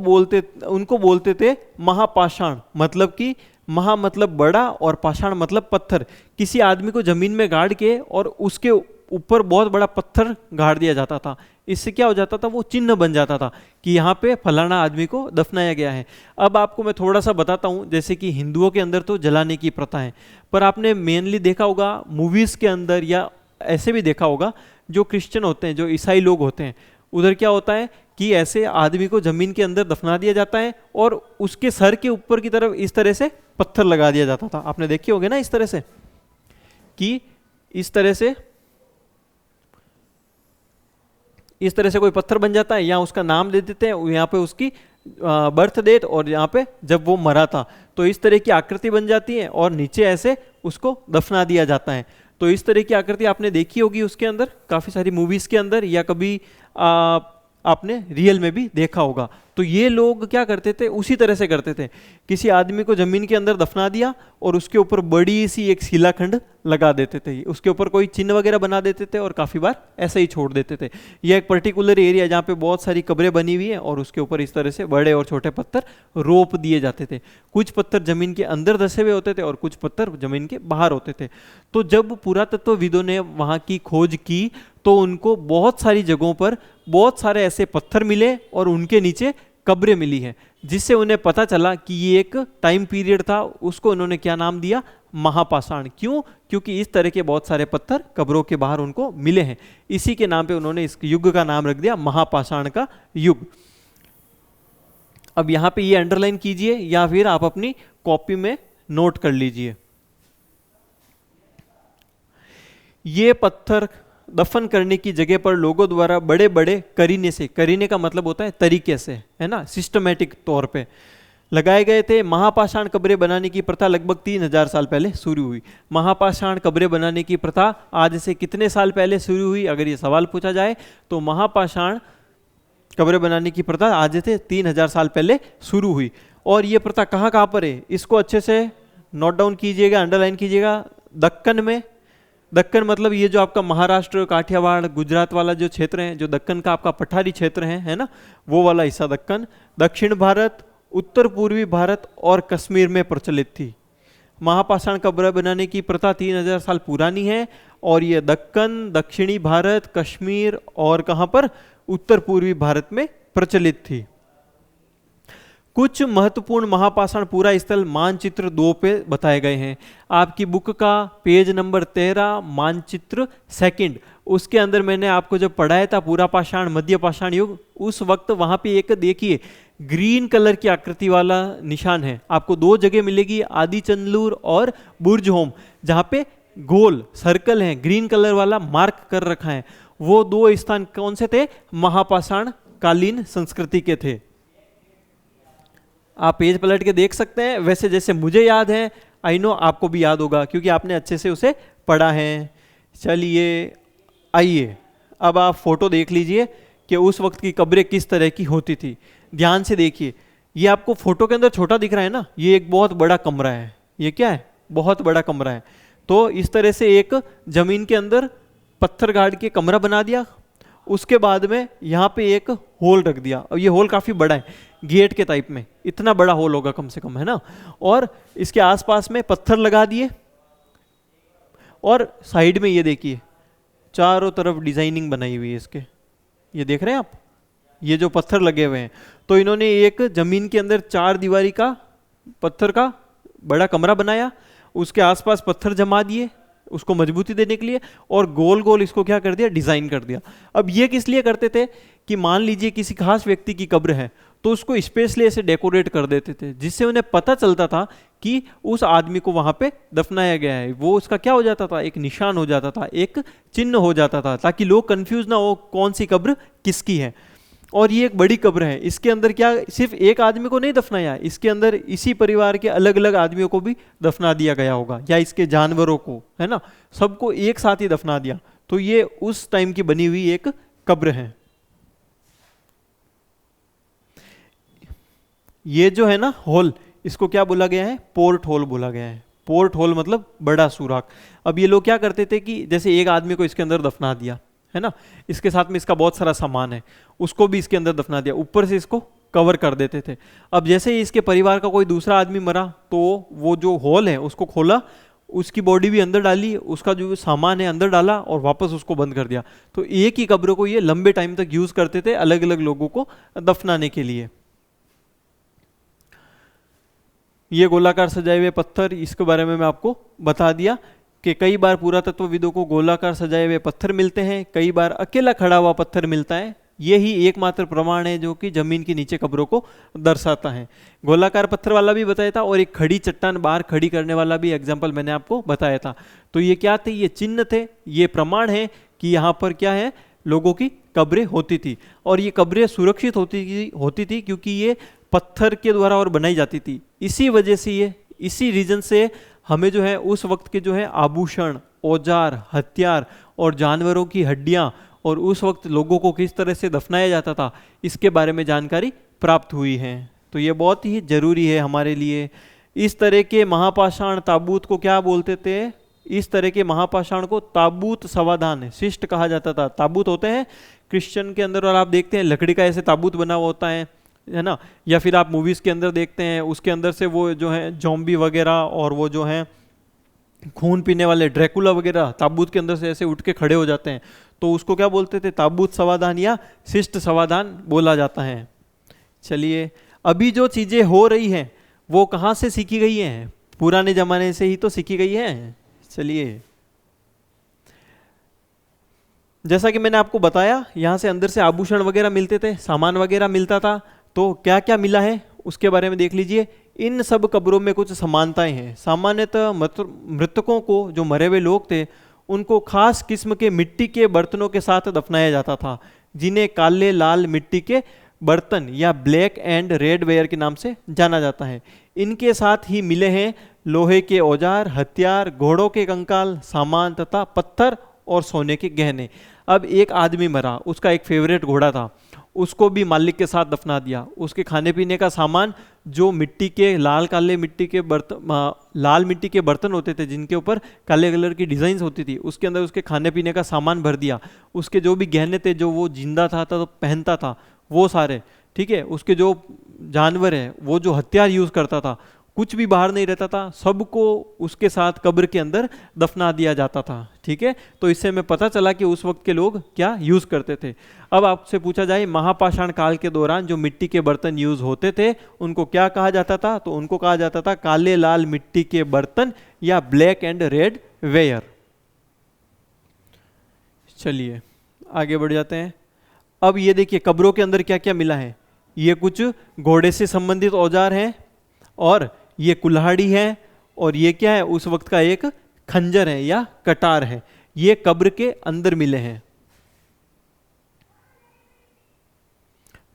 बोलते थे महापाषाण, मतलब कि महा मतलब बड़ा और पाषाण मतलब पत्थर। किसी आदमी को जमीन में गाड़ के और उसके ऊपर बहुत बड़ा पत्थर गाड़ दिया जाता था। इससे क्या हो जाता था? वो चिन्ह बन जाता था कि यहाँ पे फलाना आदमी को दफनाया गया है। अब आपको मैं थोड़ा सा बताता हूँ, जैसे कि हिंदुओं के अंदर तो जलाने की प्रथा है, पर आपने मेनली देखा होगा मूवीज़ के अंदर या ऐसे भी देखा होगा, जो क्रिश्चियन होते हैं, जो ईसाई लोग होते हैं, उधर क्या होता है कि ऐसे आदमी को जमीन के अंदर दफना दिया जाता है और उसके सर के ऊपर की तरफ इस तरह से पत्थर लगा दिया जाता था। आपने देखे होंगे ना इस तरह से, कि इस तरह से कोई पत्थर बन जाता है, या उसका नाम दे देते हैं, यहाँ पे उसकी बर्थ डेट और यहाँ पे जब वो मरा था, तो इस तरह की आकृति बन जाती है और नीचे ऐसे उसको दफना दिया जाता है। तो इस तरह की आकृति आपने देखी होगी उसके अंदर काफ़ी सारी मूवीज़ के अंदर, या कभी आपने रियल में भी देखा होगा। तो ये लोग क्या करते थे? उसी तरह से करते थे, किसी आदमी को जमीन के अंदर दफना दिया और उसके ऊपर बड़ी सी एक शिलाखंड लगा देते थे, उसके ऊपर कोई चिन्ह वगैरह बना देते थे और काफ़ी बार ऐसे ही छोड़ देते थे। यह एक पर्टिकुलर एरिया जहाँ पे बहुत सारी कब्रें बनी हुई हैं और उसके ऊपर इस तरह से बड़े और छोटे पत्थर रोप दिए जाते थे। कुछ पत्थर जमीन के अंदर धसे हुए होते थे और कुछ पत्थर जमीन के बाहर होते थे। तो जब पुरातत्वविदों ने वहाँ की खोज की तो उनको बहुत सारी जगहों पर बहुत सारे ऐसे पत्थर मिले और उनके नीचे कब्रें मिली हैं, जिससे उन्हें पता चला कि ये एक टाइम पीरियड था। उसको उन्होंने क्या नाम दिया? महापाषाण। क्यों? क्योंकि इस तरह के बहुत सारे पत्थर कब्रों के बाहर उनको मिले हैं। इसी के नाम पे उन्होंने इस युग का नाम रख दिया महापाषाण का युग। अब यहाँ पे ये अंडरलाइन कीजिए या फिर आप अपनी कॉपी में नोट कर लीजिए। ये पत्थर दफन करने की जगह पर लोगों द्वारा बड़े बड़े करीने से, करीने का मतलब होता है तरीके से, है ना, सिस्टमेटिक तौर पे लगाए गए थे। महापाषाण कब्रें बनाने की प्रथा लगभग 3000 साल पहले शुरू हुई। महापाषाण कब्रें बनाने की प्रथा आज से कितने साल पहले शुरू हुई? अगर ये सवाल पूछा जाए तो महापाषाण कब्रें बनाने की प्रथा आज से 3000 साल पहले शुरू हुई। और ये प्रथा कहाँ कहाँ पर है? इसको अच्छे से नोट डाउन कीजिएगा, अंडरलाइन कीजिएगा। दक्कन में, दक्कन मतलब ये जो आपका महाराष्ट्र, काठियावाड़, गुजरात वाला जो क्षेत्र है, जो दक्कन का आपका पठारी क्षेत्र है ना, वो वाला हिस्सा दक्कन। दक्षिण भारत, उत्तर पूर्वी भारत और कश्मीर में प्रचलित थी। महापाषाण कब्र बनाने की प्रथा 3000 साल पुरानी है और ये दक्कन, दक्षिणी भारत, कश्मीर और कहाँ पर? उत्तर पूर्वी भारत में प्रचलित थी। कुछ महत्वपूर्ण महापाषाण पूरा स्थल मानचित्र 2 पे बताए गए हैं। आपकी बुक का पेज नंबर 13 मानचित्र 2, उसके अंदर मैंने आपको जब पढ़ाया था पूरा पाषाण, मध्य पाषाण युग, उस वक्त वहाँ पे एक देखिए ग्रीन कलर की आकृति वाला निशान है। आपको 2 जगह मिलेगी, आदि चंदलूर और बुर्ज होम, जहाँ पे गोल सर्कल है, ग्रीन कलर वाला मार्क कर रखा है। वो 2 स्थान कौन से थे? महापाषाण कालीन संस्कृति के थे। आप पेज पलट के देख सकते हैं। वैसे जैसे मुझे याद है, आई नो आपको भी याद होगा क्योंकि आपने अच्छे से उसे पढ़ा है। चलिए आइए अब आप फोटो देख लीजिए कि उस वक्त की कब्रें किस तरह की होती थी। ध्यान से देखिए, ये आपको फोटो के अंदर छोटा दिख रहा है ना, ये एक बहुत बड़ा कमरा है। ये क्या है? बहुत बड़ा कमरा है। तो इस तरह से एक जमीन के अंदर पत्थर गाड़ के कमरा बना दिया, उसके बाद में यहाँ पे एक होल रख दिया। और ये होल काफ़ी बड़ा है, गेट के टाइप में, इतना बड़ा होल होगा कम से कम, है ना। और इसके आसपास में पत्थर लगा दिए और साइड में ये देखिए चारों तरफ डिजाइनिंग बनाई हुई है इसके, ये देख रहे हैं आप, ये जो पत्थर लगे हुए हैं। तो इन्होंने एक जमीन के अंदर 4 दीवारी का पत्थर का बड़ा कमरा बनाया, उसके आसपास पत्थर जमा दिए उसको मजबूती देने के लिए, और गोल गोल इसको क्या कर दिया? डिजाइन कर दिया। अब ये किस लिए करते थे कि मान लीजिए किसी खास व्यक्ति की कब्र है तो उसको स्पेशली ऐसे डेकोरेट कर देते थे, जिससे उन्हें पता चलता था कि उस आदमी को वहां पे दफनाया गया है। वो उसका क्या हो जाता था, एक निशान हो जाता था, एक चिन्ह हो जाता था, ताकि लोग कंफ्यूज ना हो कौन सी कब्र किसकी है। और ये एक बड़ी कब्र है, इसके अंदर क्या सिर्फ एक आदमी को नहीं दफनाया, इसके अंदर इसी परिवार के अलग अलग आदमियों को भी दफना दिया गया होगा, या इसके जानवरों को, है ना, सबको एक साथ ही दफना दिया। तो ये उस टाइम की बनी हुई एक कब्र है। ये जो है ना होल, इसको क्या बोला गया है, पोर्ट होल बोला गया है। पोर्ट होल मतलब बड़ा सुराख। अब ये लोग क्या करते थे कि जैसे एक आदमी को इसके अंदर दफना दिया, है ना, इसके साथ में इसका बहुत सारा सामान है, उसको भी इसके अंदर दफना दिया, ऊपर से इसको कवर कर देते थे। अब जैसे ही इसके परिवार का कोई दूसरा आदमी मरा, तो वो जो होल है उसको खोला, उसकी बॉडी भी अंदर डाली, उसका जो सामान है अंदर डाला और वापस उसको बंद कर दिया। तो एक ही कब्र को ये लंबे टाइम तक यूज करते थे अलग अलग लोगों को दफनाने के लिए। ये गोलाकार सजाए हुए पत्थर, इसके बारे में मैं आपको बता दिया कि कई बार पुरातत्वविदों को गोलाकार सजाए हुए पत्थर मिलते हैं, कई बार अकेला खड़ा हुआ पत्थर मिलता है। यही एकमात्र प्रमाण है जो कि जमीन के नीचे कब्रों को दर्शाता है। गोलाकार पत्थर वाला भी बताया था, और एक खड़ी चट्टान बाहर खड़ी करने वाला भी एग्जाम्पल मैंने आपको बताया था। तो ये क्या थे, ये चिन्ह थे, ये प्रमाण है कि यहाँ पर क्या है, लोगों की कब्रें होती थी। और ये कब्रें सुरक्षित होती थी क्योंकि ये पत्थर के द्वारा और बनाई जाती थी। इसी वजह से ये, इसी रीजन से हमें जो है उस वक्त के जो है आभूषण, औजार, हथियार और जानवरों की हड्डियां, और उस वक्त लोगों को किस तरह से दफनाया जाता था, इसके बारे में जानकारी प्राप्त हुई है। तो ये बहुत ही जरूरी है हमारे लिए। इस तरह के महापाषाण ताबूत को क्या बोलते थे, इस तरह के महापाषाण को ताबूत समाधान शिष्ट कहा जाता था। ताबूत होते हैं क्रिश्चियन के अंदर, और आप देखते हैं लकड़ी का ऐसे ताबूत बना हुआ होता है ना, या फिर आप मूवीज के अंदर देखते हैं, उसके अंदर से वो जो है जॉम्बी वगैरह और वो जो है खून पीने वाले ड्रैकुला वगैरह ताबूत के अंदर से ऐसे उठ के खड़े हो जाते हैं। तो उसको क्या बोलते थे, ताबूत समाधान या शिष्ट समाधान बोला जाता है। चलिए, अभी जो चीजें हो रही हैं वो कहाँ से सीखी गई हैं, पुराने जमाने से ही तो सीखी गई है। चलिए, जैसा कि मैंने आपको बताया, यहाँ से अंदर से आभूषण वगैरह मिलते थे, सामान वगैरह मिलता था। तो क्या क्या मिला है उसके बारे में देख लीजिए। इन सब कब्रों में कुछ समानताएं हैं। सामान्यतः मृतकों को, जो मरे हुए लोग थे, उनको खास किस्म के मिट्टी के बर्तनों के साथ दफनाया जाता था, जिन्हें काले लाल मिट्टी के बर्तन या ब्लैक एंड रेड वेयर के नाम से जाना जाता है। इनके साथ ही मिले हैं लोहे के औजार, हथियार, घोड़ों के कंकाल, सामान तथा पत्थर और सोने के गहने। अब एक आदमी मरा, उसका एक फेवरेट घोड़ा था, उसको भी मालिक के साथ दफना दिया। उसके खाने पीने का सामान, जो मिट्टी के लाल मिट्टी के बर्तन होते थे जिनके ऊपर काले कलर की डिजाइन होती थी, उसके अंदर उसके खाने पीने का सामान भर दिया। उसके जो भी गहने थे, जो वो जिंदा था तो पहनता था, वो सारे, ठीक है। उसके जो जानवर है, वो जो हथियार यूज करता था, कुछ भी बाहर नहीं रहता था, सबको उसके साथ कब्र के अंदर दफना दिया जाता था, ठीक है। तो इससे हमें पता चला कि उस वक्त के लोग क्या यूज करते थे। अब आपसे पूछा जाए, महापाषाण काल के दौरान जो मिट्टी के बर्तन यूज होते थे उनको क्या कहा जाता था, तो उनको कहा जाता था काले लाल मिट्टी के बर्तन या ब्लैक एंड रेड वेयर। चलिए आगे बढ़ जाते हैं। अब ये देखिए कब्रों के अंदर क्या क्या मिला है। ये कुछ घोड़े से संबंधित औजार हैं, और ये कुल्हाड़ी है, और ये क्या है, उस वक्त का एक खंजर है या कटार है। ये कब्र के अंदर मिले हैं।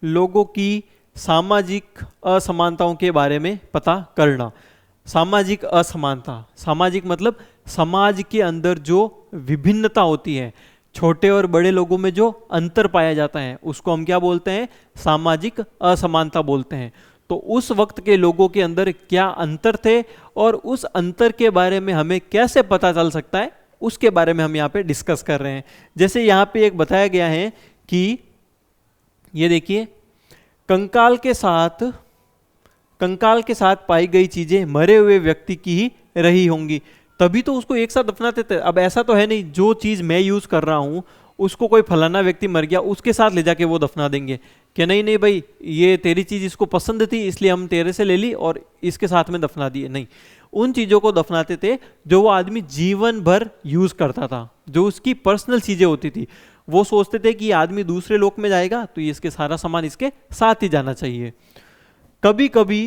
लोगों की सामाजिक असमानताओं के बारे में पता करना। सामाजिक असमानता, सामाजिक मतलब समाज के अंदर जो विभिन्नता होती है, छोटे और बड़े लोगों में जो अंतर पाया जाता है, उसको हम क्या बोलते हैं, सामाजिक असमानता बोलते हैं। तो उस वक्त के लोगों के अंदर क्या अंतर थे, और उस अंतर के बारे में हमें कैसे पता चल सकता है, उसके बारे में हम यहाँ पे डिस्कस कर रहे हैं। जैसे यहाँ पे एक बताया गया है कि ये देखिए, कंकाल के साथ पाई गई चीजें मरे हुए व्यक्ति की ही रही होंगी, तभी तो उसको एक साथ दफनाते थे। अब ऐसा तो है नहीं, जो चीज मैं यूज कर रहा हूं उसको कोई फलाना व्यक्ति मर गया, उसके साथ ले जाके वो दफना देंगे कि नहीं भाई, ये तेरी चीज इसको पसंद थी इसलिए हम तेरे से ले ली और इसके साथ में दफना दिए। नहीं, उन चीजों को दफनाते थे जो वो आदमी जीवन भर यूज करता था, जो उसकी पर्सनल चीजें होती थी, वो सोचते थे कि ये आदमी दूसरे लोक में जाएगा तो ये इसके सारा सामान इसके साथ ही जाना चाहिए। कभी कभी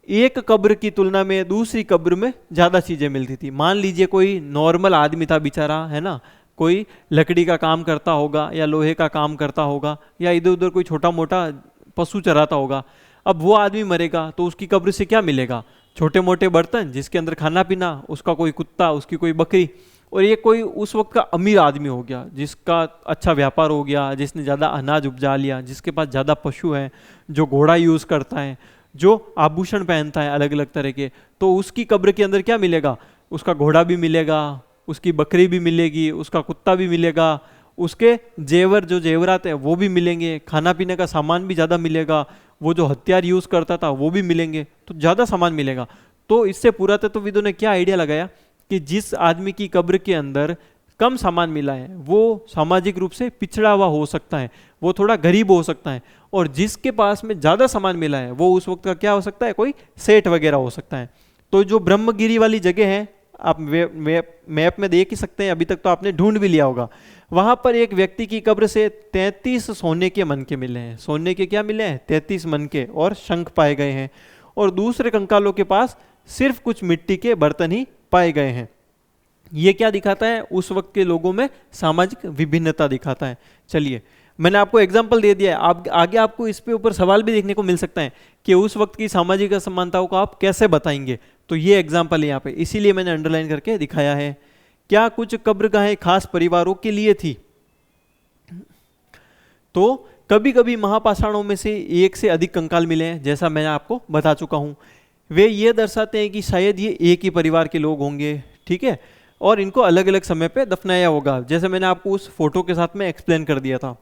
एक कब्र की तुलना में दूसरी कब्र में ज़्यादा चीज़ें मिलती थी। मान लीजिए कोई नॉर्मल आदमी था बेचारा, है ना, कोई लकड़ी का काम करता होगा या लोहे का काम करता होगा या इधर उधर कोई छोटा मोटा पशु चराता होगा। अब वो आदमी मरेगा तो उसकी कब्र से क्या मिलेगा? छोटे मोटे बर्तन जिसके अंदर खाना पीना, उसका कोई कुत्ता, उसकी कोई बकरी। और ये कोई उस वक्त का अमीर आदमी हो गया जिसका अच्छा व्यापार हो गया, जिसने ज़्यादा अनाज उपजा लिया, जिसके पास ज़्यादा पशु हैं, जो घोड़ा यूज़ करता है, जो आभूषण पहनता है अलग अलग तरह के, तो उसकी कब्र के अंदर क्या मिलेगा? उसका घोड़ा भी मिलेगा, उसकी बकरी भी मिलेगी, उसका कुत्ता भी मिलेगा, उसके जेवर जो जेवरात हैं वो भी मिलेंगे, खाना पीने का सामान भी ज़्यादा मिलेगा, वो जो हथियार यूज़ करता था वो भी मिलेंगे, तो ज़्यादा सामान मिलेगा। तो इससे पुरातत्वविदों ने क्या आइडिया लगाया कि जिस आदमी की कब्र के अंदर कम सामान मिला है वो सामाजिक रूप से पिछड़ा हुआ हो सकता है, वो थोड़ा गरीब हो सकता है, और जिसके पास में ज़्यादा सामान मिला है वो उस वक्त का क्या हो सकता है? कोई सेठ वगैरह हो सकता है। तो जो ब्रह्मगिरी वाली जगह है, आप मैप में देख ही सकते हैं, अभी तक तो आपने ढूंढ भी लिया होगा। वहां पर एक व्यक्ति की कब्र से 33 सोने के मनके मिले हैं। सोने के क्या मिले हैं? 33 मनके और शंख पाए गए हैं। और दूसरे कंकालों के पास सिर्फ कुछ मिट्टी के बर्तन ही पाए गए हैं। ये क्या दिखाता है? उस वक्त के लोगों में सामाजिक विभिन्नता दिखाता है। चलिए, मैंने आपको एग्जाम्पल दे दिया है, आप आगे आपको इस पे ऊपर सवाल भी देखने को मिल सकता है कि उस वक्त की सामाजिक असमानताओं को आप कैसे बताएंगे। तो ये एग्जाम्पल है यहाँ पे, इसीलिए मैंने अंडरलाइन करके दिखाया है। क्या कुछ कब्रगाहें खास परिवारों के लिए थी? तो कभी कभी महापाषाणों में से एक से अधिक कंकाल मिले हैं, जैसा मैं आपको बता चुका हूं। वे ये दर्शाते हैं कि शायद ये एक ही परिवार के लोग होंगे, ठीक है, और इनको अलग अलग समय पे दफनाया होगा, जैसे मैंने आपको उस फोटो के साथ में एक्सप्लेन कर दिया था।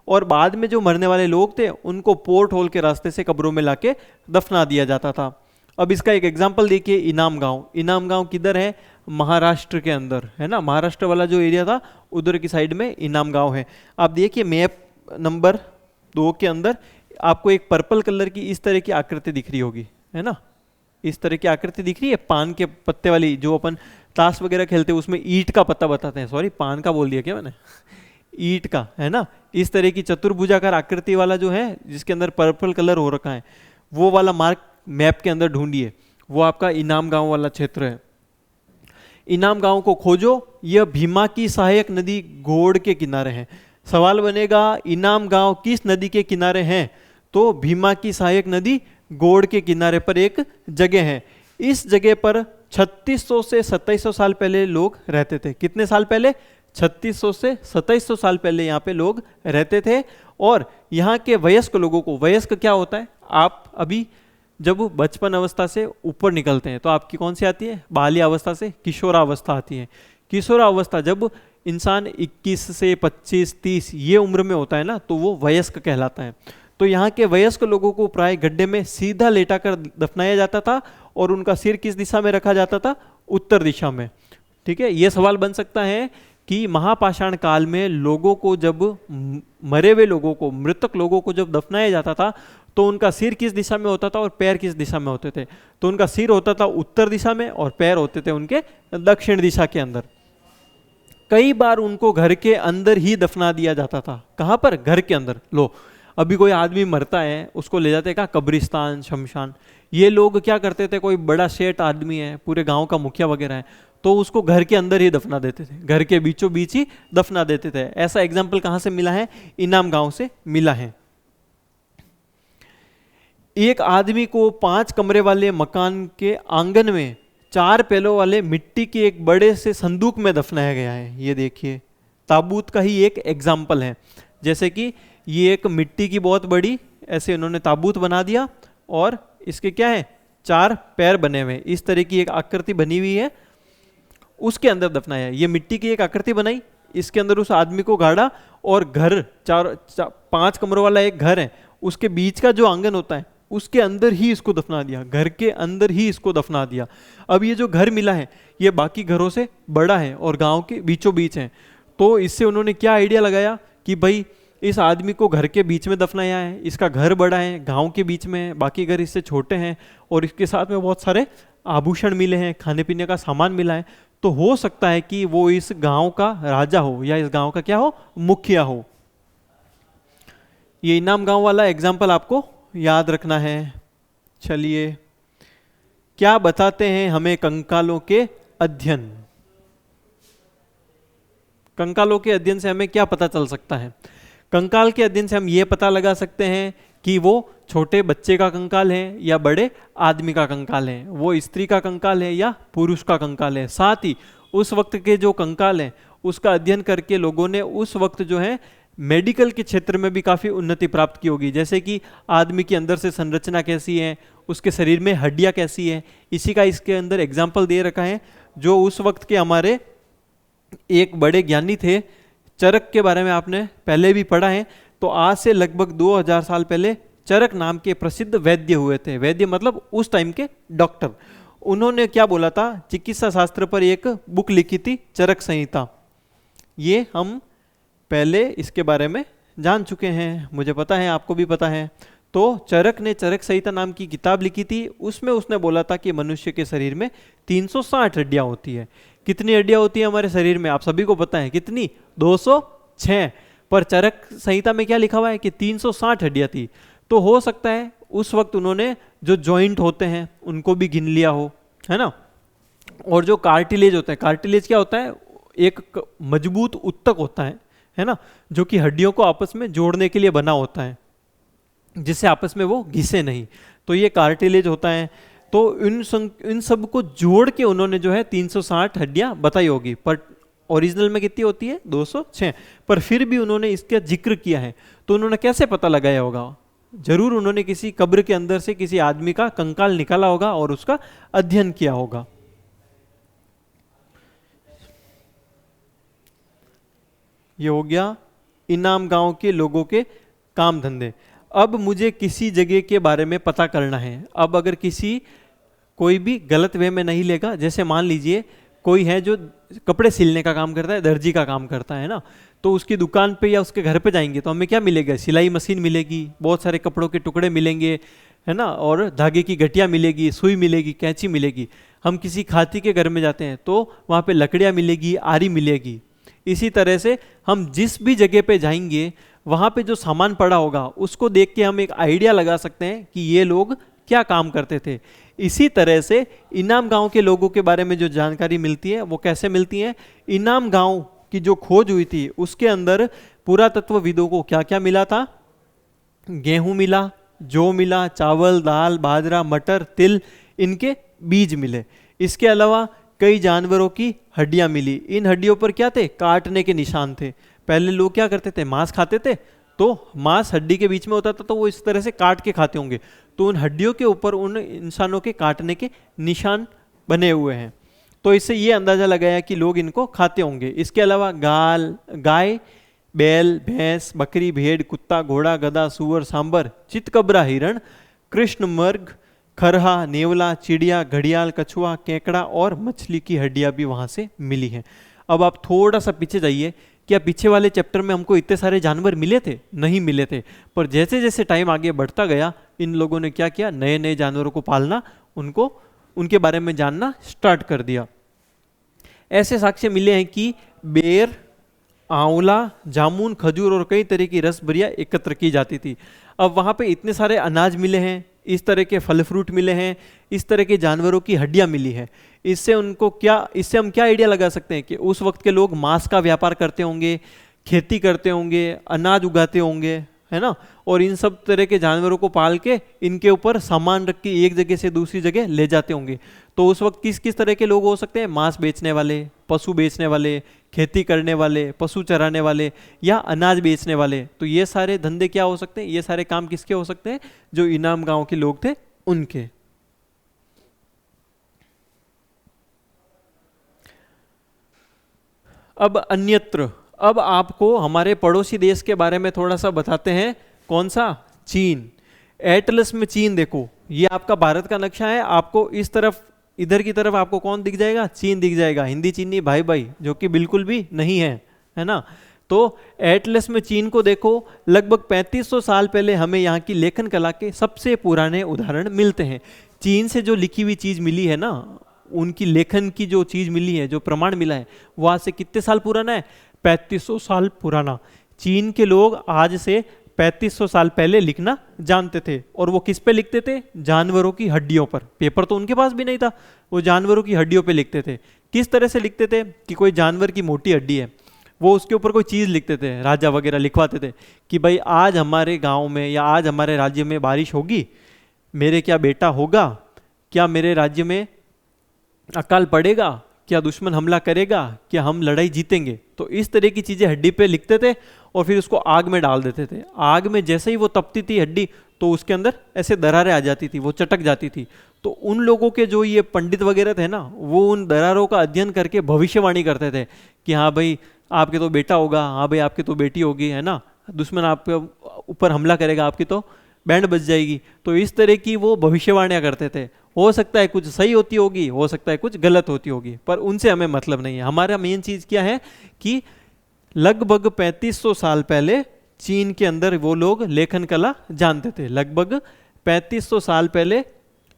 और बाद में जो मरने वाले लोग थे उनको पोर्ट होल के रास्ते से कब्रों में लाके दफना दिया जाता था। अब इसका एक एग्जाम्पल देखिए, इनाम गांव। इनाम गांव किधर है? महाराष्ट्र के अंदर, है ना, महाराष्ट्र वाला जो एरिया था उधर की साइड में इनाम गांव है। आप देखिए मैप नंबर 2 के अंदर आपको एक पर्पल कलर की इस तरह की आकृति दिख रही होगी, है ना, इस तरह की आकृति दिख रही है, पान के पत्ते वाली, जो अपन ताश वगैरह खेलते हैं उसमें ईंट का पत्ता बताते हैं, सॉरी पान का बोल दिया क्या मैंने, ईंट का, है ना। इस तरह की चतुर्भुजाकार आकृति वाला जो है जिसके अंदर पर्पल कलर हो रखा है, वो वाला मार्क मैप के अंदर ढूंढिए, वो आपका इनाम गांव वाला क्षेत्र है। इनाम गांव को खोजो, यह भीमा की सहायक नदी घोड़ के किनारे है। सवाल बनेगा इनाम गांव किस नदी के किनारे हैं? तो भीमा की सहायक नदी घोड़ के किनारे पर एक जगह है। इस जगह पर 3600 से 2700 साल पहले लोग रहते थे। कितने साल पहले? 3600 से 2700 साल पहले यहाँ पे लोग रहते थे। और यहाँ के वयस्क लोगों को, वयस्क क्या होता है? आप अभी जब बचपन अवस्था से ऊपर निकलते हैं तो आपकी कौन सी आती है? बाल्य अवस्था से किशोरावस्था आती है। किशोरावस्था जब इंसान 21 से 25, 30 ये उम्र में होता है ना, तो वो वयस्क कहलाता है। तो यहाँ के वयस्क लोगों को प्राय गड्ढे में सीधा लेटाकर दफनाया जाता था और उनका सिर किस दिशा में रखा जाता था? उत्तर दिशा में। ठीक है, ये सवाल बन सकता है कि महापाषाण काल में लोगों को, जब मरे हुए लोगों को, मृतक लोगों को जब दफनाया जाता था तो उनका सिर किस दिशा में होता था और पैर किस दिशा में होते थे? तो उनका सिर होता था उत्तर दिशा में और पैर होते थे उनके दक्षिण दिशा के अंदर। कई बार उनको घर के अंदर ही दफना दिया जाता था। कहाँ पर? घर के अंदर। लो, अभी कोई आदमी मरता है, उसको ले जाते हैं कब्रिस्तान, शमशान। ये लोग क्या करते थे, कोई बड़ा सेठ आदमी है, पूरे गांव का मुखिया वगैरह है, तो उसको घर के अंदर ही दफना देते थे, घर के बीचों बीच ही दफना देते थे। ऐसा एग्जाम्पल कहाँ से मिला है? इनाम गांव से मिला है। एक आदमी को 5 कमरे वाले मकान के आंगन में 4 पैलों वाले मिट्टी के एक बड़े से संदूक में दफनाया गया है। ये देखिए, ताबूत का ही एक एग्जाम्पल है। जैसे कि ये एक मिट्टी की बहुत बड़ी ऐसे उन्होंने ताबूत बना दिया और इसके क्या है? 4 पैर बने हुए, इस तरह की एक आकृति बनी हुई है, उसके अंदर दफनाया। ये मिट्टी की एक आकृति बनाई, इसके अंदर उस आदमी को गाड़ा और घर 5 कमरों वाला एक घर है, उसके बीच का जो आंगन होता है उसके अंदर ही इसको दफना दिया, घर के अंदर ही इसको दफना दिया। अब ये जो घर मिला है ये बाकी घरों से बड़ा है और गांव के बीचों बीच है। तो इससे उन्होंने क्या आइडिया लगाया कि भाई इस आदमी को घर के बीच में दफनाया है, इसका घर बड़ा है, गांव के बीच में है, बाकी घर इससे छोटे हैं और इसके साथ में बहुत सारे आभूषण मिले हैं, खाने पीने का सामान मिला है। तो हो सकता है कि वो इस गांव का राजा हो या इस गांव का क्या हो, मुखिया हो। ये इनाम गांव वाला एग्जाम्पल आपको याद रखना है। चलिए, क्या बताते हैं हमें कंकालों के अध्ययन? कंकालों के अध्ययन से हमें क्या पता चल सकता है? कंकाल के अध्ययन से हम ये पता लगा सकते हैं कि वो छोटे बच्चे का कंकाल है या बड़े आदमी का कंकाल है, वो स्त्री का कंकाल है या पुरुष का कंकाल है। साथ ही उस वक्त के जो कंकाल हैं उसका अध्ययन करके लोगों ने उस वक्त जो है मेडिकल के क्षेत्र में भी काफ़ी उन्नति प्राप्त की होगी। जैसे कि आदमी के अंदर से संरचना कैसी है, उसके शरीर में हड्डियाँ कैसी है, इसी का इसके अंदर एग्जाम्पल दे रखा है। जो उस वक्त के हमारे एक बड़े ज्ञानी थे, चरक के बारे में आपने पहले भी पढ़ा है। तो आज से लगभग 2000 साल पहले चरक नाम के प्रसिद्ध वैद्य हुए थे। वैद्य मतलब उस टाइम के डॉक्टर। उन्होंने क्या बोला था, चिकित्सा शास्त्र पर एक बुक लिखी थी, चरक संहिता। ये हम पहले इसके बारे में जान चुके हैं, मुझे पता है, आपको भी पता है। तो चरक ने चरक संहिता नाम की किताब लिखी थी। उसमें उसने बोला था कि मनुष्य के शरीर में 360 हड्डियां होती है। कितनी हड्डियां होती है हमारे शरीर में, आप सभी को पता है कितनी? 206। पर चरक संहिता में क्या लिखा हुआ है कि 360 हड्डियां थी। तो हो सकता है उस वक्त उन्होंने जो जॉइंट होते हैं उनको भी गिन लिया हो, है ना। और जो कार्टिलेज होता है, कार्टिलेज क्या होता है? एक मजबूत उत्तक होता है ना, जो कि हड्डियों को आपस में जोड़ने के लिए बना होता है, जिससे आपस में वो घिसे नहीं। तो ये कार्टिलेज होता है। तो इन सब को जोड़ के उन्होंने जो है 360 हड्डियां बताई होगी, पर ओरिजिनल में कितनी होती है? 206। पर फिर भी उन्होंने इसका जिक्र किया है। तो उन्होंने कैसे पता लगाया होगा? जरूर उन्होंने किसी कब्र के अंदर से किसी आदमी का कंकाल निकाला होगा और उसका अध्ययन किया होगा। ये हो गया इनाम गांव के लोगों के काम धंधे। अब मुझे किसी जगह के बारे में पता करना है। अब अगर कोई भी गलत वे में नहीं लेगा। जैसे मान लीजिए कोई है जो कपड़े सिलने का काम करता है, दर्जी का काम करता है ना, तो उसकी दुकान पे या उसके घर पे जाएंगे तो हमें क्या मिलेगा? सिलाई मशीन मिलेगी, बहुत सारे कपड़ों के टुकड़े मिलेंगे, है ना, और धागे की गठिया मिलेगी, सुई मिलेगी, कैंची मिलेगी। हम किसी खाती के घर में जाते हैं तो वहाँ पे लकड़ियाँ मिलेगी, आरी मिलेगी। इसी तरह से हम जिस भी जगह पे जाएंगे वहाँ पे जो सामान पड़ा होगा उसको देख के हम एक आइडिया लगा सकते हैं कि ये लोग क्या काम करते थे। इसी तरह से इनाम गांव के लोगों के बारे में जो जानकारी मिलती है वो कैसे मिलती है? इनाम गांव की जो खोज हुई थी उसके अंदर पुरातत्वविदों को क्या क्या मिला था? गेहूं मिला, जौ मिला, चावल, दाल, बाजरा, मटर, तिल, इनके बीज मिले। इसके अलावा कई जानवरों की हड्डियां मिली। इन हड्डियों पर क्या थे? काटने के निशान थे। पहले लोग क्या करते थे? मांस खाते थे, तो मांस हड्डी के बीच में होता था तो वो इस तरह से काट के खाते होंगे। तो उन हड्डियों के ऊपर उन इंसानों के काटने के निशान बने हुए हैं। तो इससे ये अंदाजा लगाया कि लोग इनको खाते होंगे। इसके अलावा गाय, बैल, भैंस, बकरी, भेड़, कुत्ता, घोड़ा, गधा, सुअर, सांबर, चितकबरा, हिरण, कृष्ण मृग, खरहा, नेवला, चिड़िया, घड़ियाल, कछुआ, केकड़ा और मछली की हड्डियां भी वहां से मिली हैं। अब आप थोड़ा सा पीछे जाइए। क्या पीछे वाले चैप्टर में हमको इतने सारे जानवर मिले थे? नहीं मिले थे। पर जैसे जैसे टाइम आगे बढ़ता गया इन लोगों ने क्या किया? नए नए जानवरों को पालना, उनके बारे में जानना स्टार्ट कर दिया। ऐसे साक्ष्य मिले हैं कि बेर, आंवला, जामुन, खजूर और कई तरह की रसबरियां एकत्र की जाती थी। अब वहाँ पे इतने सारे अनाज मिले हैं, इस तरह के फल फ्रूट मिले हैं, इस तरह के जानवरों की हड्डियां मिली है। इससे हम क्या आइडिया लगा सकते हैं कि उस वक्त के लोग मांस का व्यापार करते होंगे, खेती करते होंगे, अनाज उगाते होंगे, है ना, और इन सब तरह के जानवरों को पाल के इनके ऊपर सामान रख के एक जगह से दूसरी जगह ले जाते होंगे। तो उस वक्त किस किस तरह के लोग हो सकते हैं? मांस बेचने वाले, पशु बेचने वाले, खेती करने वाले, पशु चराने वाले या अनाज बेचने वाले। तो ये सारे धंधे क्या हो सकते हैं? ये सारे काम किसके हो सकते हैं? जो इनाम गांव के लोग थे उनके। अब अन्यत्र, अब आपको हमारे पड़ोसी देश के बारे में थोड़ा सा बताते हैं। कौन सा? चीन। एटलस में चीन देखो, ये आपका भारत का नक्शा है। आपको इस तरफ, इधर की तरफ आपको कौन दिख जाएगा? चीन दिख जाएगा। हिंदी चीनी भाई भाई, जो कि बिल्कुल भी नहीं है ना। तो एटलस में चीन को देखो। लगभग 3500 साल पहले हमें यहाँ की लेखन कला के सबसे पुराने उदाहरण मिलते हैं। चीन से जो लिखी हुई चीज मिली है ना, उनकी लेखन की जो चीज मिली है, जो प्रमाण मिला है, वो आज से कितने साल पुराना है? 3500 साल पुराना। चीन के लोग आज से 3500 साल पहले लिखना जानते थे, और वो किस पे लिखते थे? जानवरों की हड्डियों पर। पेपर तो उनके पास भी नहीं था, वो जानवरों की हड्डियों पे लिखते थे। किस तरह से लिखते थे? कि कोई जानवर की मोटी हड्डी है, वो उसके ऊपर कोई चीज़ लिखते थे, राजा वगैरह लिखवाते थे कि भाई आज हमारे गांव में या आज हमारे राज्य में बारिश होगी, मेरे क्या बेटा होगा, क्या मेरे राज्य में अकाल पड़ेगा, क्या दुश्मन हमला करेगा, क्या हम लड़ाई जीतेंगे। तो इस तरह की चीज़ें हड्डी पे लिखते थे और फिर उसको आग में डाल देते थे। आग में जैसे ही वो तपती थी हड्डी, तो उसके अंदर ऐसे दरारें आ जाती थी, वो चटक जाती थी। तो उन लोगों के जो ये पंडित वगैरह थे ना, वो उन दरारों का अध्ययन करके भविष्यवाणी करते थे कि हाँ भाई आपके तो बेटा होगा, हाँ भाई आपकी तो बेटी होगी, है ना, दुश्मन आपके ऊपर हमला करेगा, आपकी तो बैंड बज जाएगी। तो इस तरह की वो भविष्यवाणियां करते थे। हो सकता है कुछ सही होती होगी, हो सकता है कुछ गलत होती होगी, पर उनसे हमें मतलब नहीं है। हमारा मेन चीज क्या है कि लगभग 3500 साल पहले चीन के अंदर वो लोग लेखन कला जानते थे। लगभग 3500 साल पहले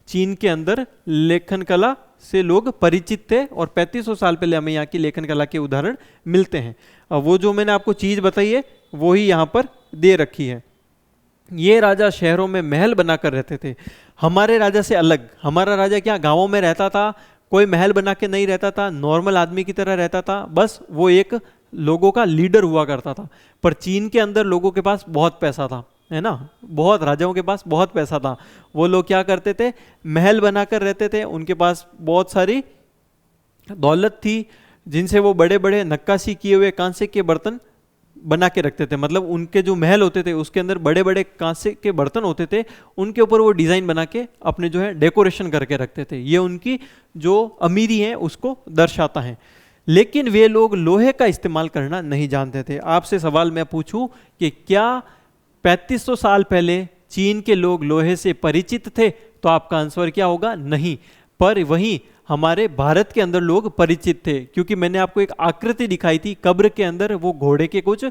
चीन के अंदर लेखन कला से लोग परिचित थे, और 3500 साल पहले हमें यहाँ की लेखन कला के उदाहरण मिलते हैं। और वो जो मैंने आपको चीज बताई है वो ही यहाँ पर दे रखी है। ये राजा शहरों में महल बनाकर रहते थे। हमारे राजा से अलग, हमारा राजा क्या गांवों में रहता था, कोई महल बना के नहीं रहता था, नॉर्मल आदमी की तरह रहता था, बस वो एक लोगों का लीडर हुआ करता था। पर चीन के अंदर लोगों के पास बहुत पैसा था, है ना, बहुत राजाओं के पास बहुत पैसा था। वो लोग क्या करते थे? महल बनाकर रहते थे, उनके पास बहुत सारी दौलत थी, जिनसे वो बड़े बड़े नक्काशी किए हुए कांसे के बर्तन बना के रखते थे। मतलब उनके जो महल होते थे उसके अंदर बड़े बड़े कांसे के बर्तन होते थे, उनके ऊपर वो डिजाइन बना के अपने जो है डेकोरेशन करके रखते थे। ये उनकी जो अमीरी है उसको दर्शाता है। लेकिन वे लोग लोहे का इस्तेमाल करना नहीं जानते थे। आपसे सवाल मैं पूछूं कि क्या 3500 साल पहले चीन के लोग लोहे से परिचित थे? तो आपका आंसर क्या होगा? नहीं। पर वहीं हमारे भारत के अंदर लोग परिचित थे, क्योंकि मैंने आपको एक आकृति दिखाई थी, कब्र के अंदर वो घोड़े के कुछ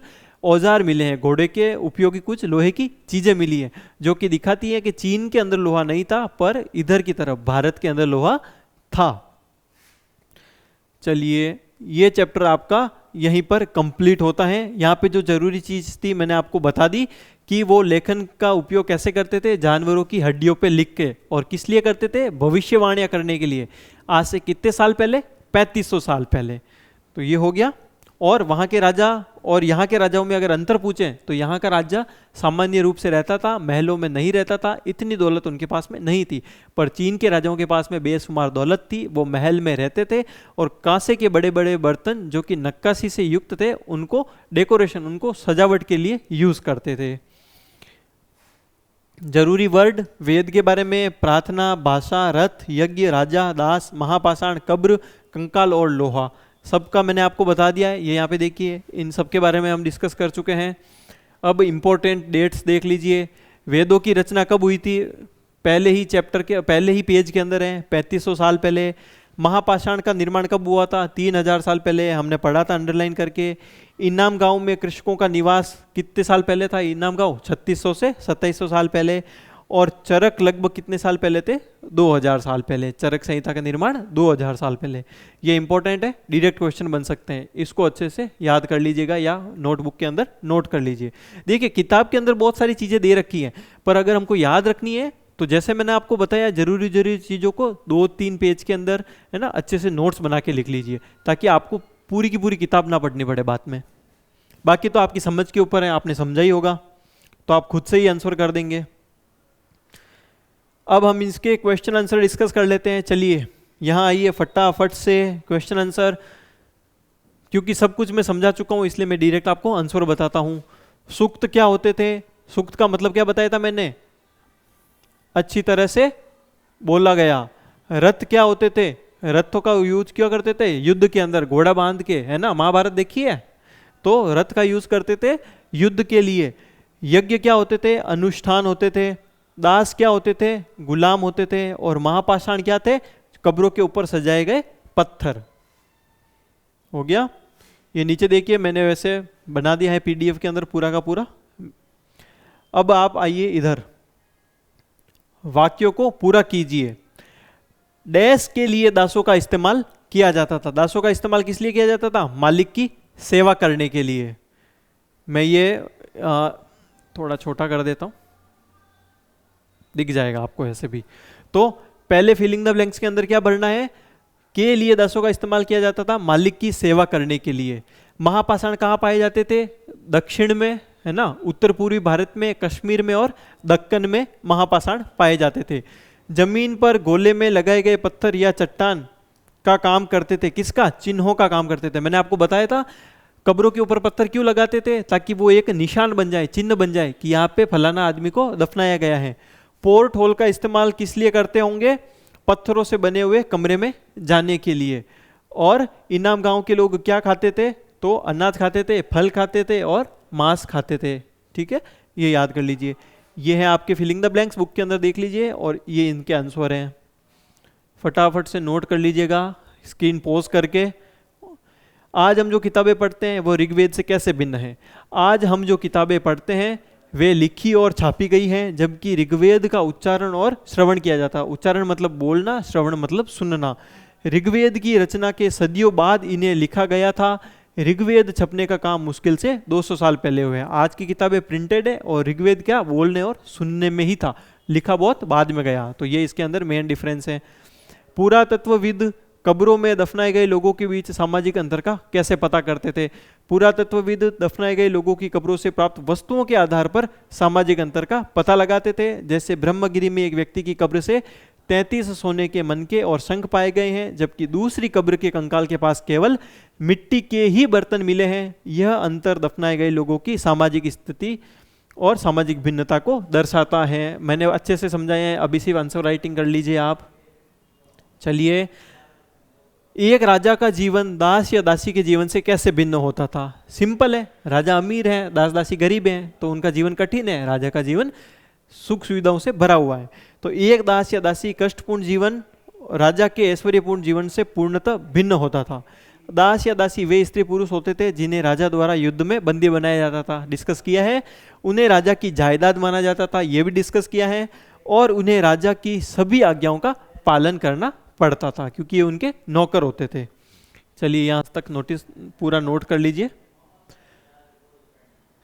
औजार मिले हैं, घोड़े के उपयोगी कुछ लोहे की चीजें मिली हैं, जो कि दिखाती है कि चीन के अंदर लोहा नहीं था, पर इधर की तरफ भारत के अंदर लोहा था। चलिए, ये चैप्टर आपका यहीं पर कंप्लीट होता है। यहाँ पे जो जरूरी चीज थी मैंने आपको बता दी कि वो लेखन का उपयोग कैसे करते थे? जानवरों की हड्डियों पे लिख के। और किस लिए करते थे? भविष्यवाणियां करने के लिए। आज से कितने साल पहले? 3500 साल पहले। तो ये हो गया। और वहाँ के राजा और यहाँ के राजाओं में अगर अंतर पूछें तो यहाँ का राजा सामान्य रूप से रहता था, महलों में नहीं रहता था, इतनी दौलत उनके पास में नहीं थी। पर चीन के राजाओं के पास में बेशुमार दौलत थी, वो महल में रहते थे और कांसे के बड़े बड़े बर्तन जो कि नक्काशी से युक्त थे, उनको डेकोरेशन, उनको सजावट के लिए यूज करते थे। जरूरी वर्ड वेद के बारे में: प्रार्थना, भाषा, रथ, यज्ञ, राजा, दास, महापाषाण, कब्र, कंकाल और लोहा। सबका मैंने आपको बता दिया है, ये यहाँ पे देखिए, इन सब के बारे में हम डिस्कस कर चुके हैं। अब इम्पोर्टेंट डेट्स देख लीजिए। वेदों की रचना कब हुई थी? पहले ही चैप्टर के पहले ही पेज के अंदर है, 3500 साल पहले। महापाषाण का निर्माण कब हुआ था? 3000 साल पहले, हमने पढ़ा था अंडरलाइन करके। इनाम गांव में कृषकों का निवास कितने साल पहले था? इनाम गांव 3600 से 2700 साल पहले। और चरक लगभग कितने साल पहले थे? 2000 साल पहले। चरक संहिता का निर्माण 2000 साल पहले। ये इंपॉर्टेंट है, डायरेक्ट क्वेश्चन बन सकते हैं, इसको अच्छे से याद कर लीजिएगा या नोटबुक के अंदर नोट कर लीजिए। देखिए, किताब के अंदर बहुत सारी चीजें दे रखी हैं, पर अगर हमको याद रखनी है तो जैसे मैंने आपको बताया, जरूरी जरूरी चीजों को 2-3 पेज के अंदर, है ना, अच्छे से नोट्स बना के लिख लीजिए, ताकि आपको पूरी की पूरी किताब ना पढ़नी पड़े बाद में। बाकी तो आपकी समझ के ऊपर है, आपने समझा ही होगा तो आप खुद से ही आंसर कर देंगे। अब हम इसके क्वेश्चन आंसर डिस्कस कर लेते हैं। चलिए यहाँ आइए, फटाफट से क्वेश्चन आंसर, क्योंकि सब कुछ मैं समझा चुका हूँ इसलिए मैं डायरेक्ट आपको आंसर बताता हूँ। सूक्त क्या होते थे? सूक्त का मतलब क्या बताया था मैंने? अच्छी तरह से बोला गया। रथ क्या होते थे? रथों का यूज क्यों करते थे? युद्ध के अंदर घोड़ा बांध के, है ना, महाभारत देखी है, तो रथ का यूज करते थे युद्ध के लिए। यज्ञ क्या होते थे? अनुष्ठान होते थे। दास क्या होते थे? गुलाम होते थे। और महापाषाण क्या थे? कब्रों के ऊपर सजाए गए पत्थर। हो गया। ये नीचे देखिए, मैंने वैसे बना दिया है पीडीएफ के अंदर पूरा का पूरा। अब आप आइए इधर, वाक्यों को पूरा कीजिए। डैश के लिए दासों का इस्तेमाल किया जाता था। दासों का इस्तेमाल किस लिए किया जाता था? मालिक की सेवा करने के लिए। मैं ये थोड़ा छोटा कर देता हूं, दिख जाएगा आपको ऐसे भी। तो पहले फिलिंग द ब्लैंक्स के अंदर क्या भरना है? के लिए दासों का इस्तेमाल किया जाता था मालिक की सेवा करने के लिए। महापाषाण कहाँ पाए जाते थे? दक्षिण में, है ना, उत्तर पूर्वी भारत में, कश्मीर में और दक्कन में महापाषाण पाए जाते थे। जमीन पर गोले में लगाए गए पत्थर या चट्टान का काम करते थे। किसका? चिन्हों का काम करते थे। मैंने आपको बताया था कब्रों के ऊपर पत्थर क्यों लगाते थे? ताकि वो एक निशान बन जाए, चिन्ह बन जाए कि यहाँ पे फलाना आदमी को दफनाया गया है। पोर्ट होल का इस्तेमाल किस लिए करते होंगे? पत्थरों से बने हुए कमरे में जाने के लिए। और इनाम गांव के लोग क्या खाते थे? तो अनाज खाते थे, फल खाते थे और मांस खाते थे। ठीक है, ये याद कर लीजिए। ये है आपके फिलिंग द ब्लैंक्स, बुक के अंदर देख लीजिए और ये इनके आंसर हैं। फटाफट से नोट कर लीजिएगा स्क्रीन पॉज करके। आज हम जो किताबें पढ़ते हैं वो ऋग्वेद से कैसे भिन्न है? आज हम जो किताबें पढ़ते हैं वे लिखी और छापी गई हैं, जबकि ऋग्वेद का उच्चारण और श्रवण किया जाता है। उच्चारण मतलब बोलना, श्रवण मतलब सुनना। ऋग्वेद की रचना के सदियों बाद इन्हें लिखा गया था। ऋग्वेद छपने का काम मुश्किल से 200 साल पहले हुए हैं। आज की किताबें प्रिंटेड है और ऋग्वेद क्या बोलने और सुनने में ही था, लिखा बहुत बाद में गया। तो ये इसके अंदर मेन डिफरेंस है। पुरातत्वविद कब्रों में दफनाए गए लोगों के बीच सामाजिक अंतर का कैसे पता करते थे? पुरातत्वविद दफनाए गए लोगों की कब्रों से प्राप्त वस्तुओं के आधार पर सामाजिक अंतर का पता लगाते थे। जैसे ब्रह्मगिरी में एक व्यक्ति की कब्र से 33 सोने के मनके और शंख पाए गए हैं, जबकि दूसरी कब्र के कंकाल के पास केवल मिट्टी के ही बर्तन मिले हैं। यह अंतर दफनाए गए लोगों की सामाजिक स्थिति और सामाजिक भिन्नता को दर्शाता है। मैंने अच्छे से समझाया है, अभी सिर्फ आंसर राइटिंग कर लीजिए आप। चलिए, एक राजा का जीवन दास या दासी के जीवन से कैसे भिन्न होता था? सिंपल है, राजा अमीर है, दास दासी गरीब हैं, तो उनका जीवन कठिन है। राजा का जीवन सुख सुविधाओं से भरा हुआ है। तो एक दास या दासी कष्टपूर्ण जीवन राजा के ऐश्वर्यपूर्ण जीवन से पूर्णतः भिन्न होता था। दास या दासी वे स्त्री पुरुष होते थे जिन्हें राजा द्वारा युद्ध में बंदी बनाया जाता था, डिस्कस किया है। उन्हें राजा की जायदाद माना जाता था, यह भी डिस्कस किया है। और उन्हें राजा की सभी आज्ञाओं का पालन करना पड़ता था क्योंकि ये उनके नौकर होते थे। चलिए, यहां तक नोटिस पूरा नोट कर लीजिए।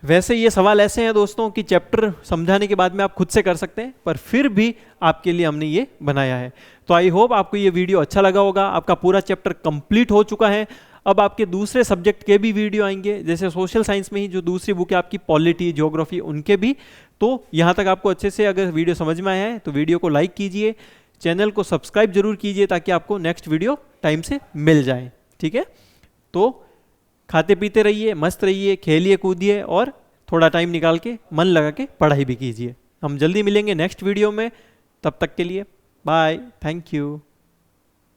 वैसे ये सवाल ऐसे हैं दोस्तों कि चैप्टर समझाने के बाद में आप खुद से कर सकते हैं, पर फिर भी आपके लिए हमने ये बनाया है। तो आई होप आपको ये वीडियो अच्छा लगा होगा। आपका पूरा चैप्टर कंप्लीट हो चुका है। अब आपके दूसरे सब्जेक्ट के भी वीडियो आएंगे, जैसे सोशल साइंस में ही जो दूसरी बुक है आपकी पॉलिटी, ज्योग्राफी, उनके भी। तो यहाँ तक आपको अच्छे से अगर वीडियो समझ में आया है तो वीडियो को लाइक कीजिए, चैनल को सब्सक्राइब जरूर कीजिए ताकि आपको नेक्स्ट वीडियो टाइम से मिल जाए। ठीक है, तो खाते पीते रहिए, मस्त रहिए, खेलिए कूदिए और थोड़ा टाइम निकाल के मन लगा के पढ़ाई भी कीजिए। हम जल्दी मिलेंगे नेक्स्ट वीडियो में, तब तक के लिए बाय, थैंक यू।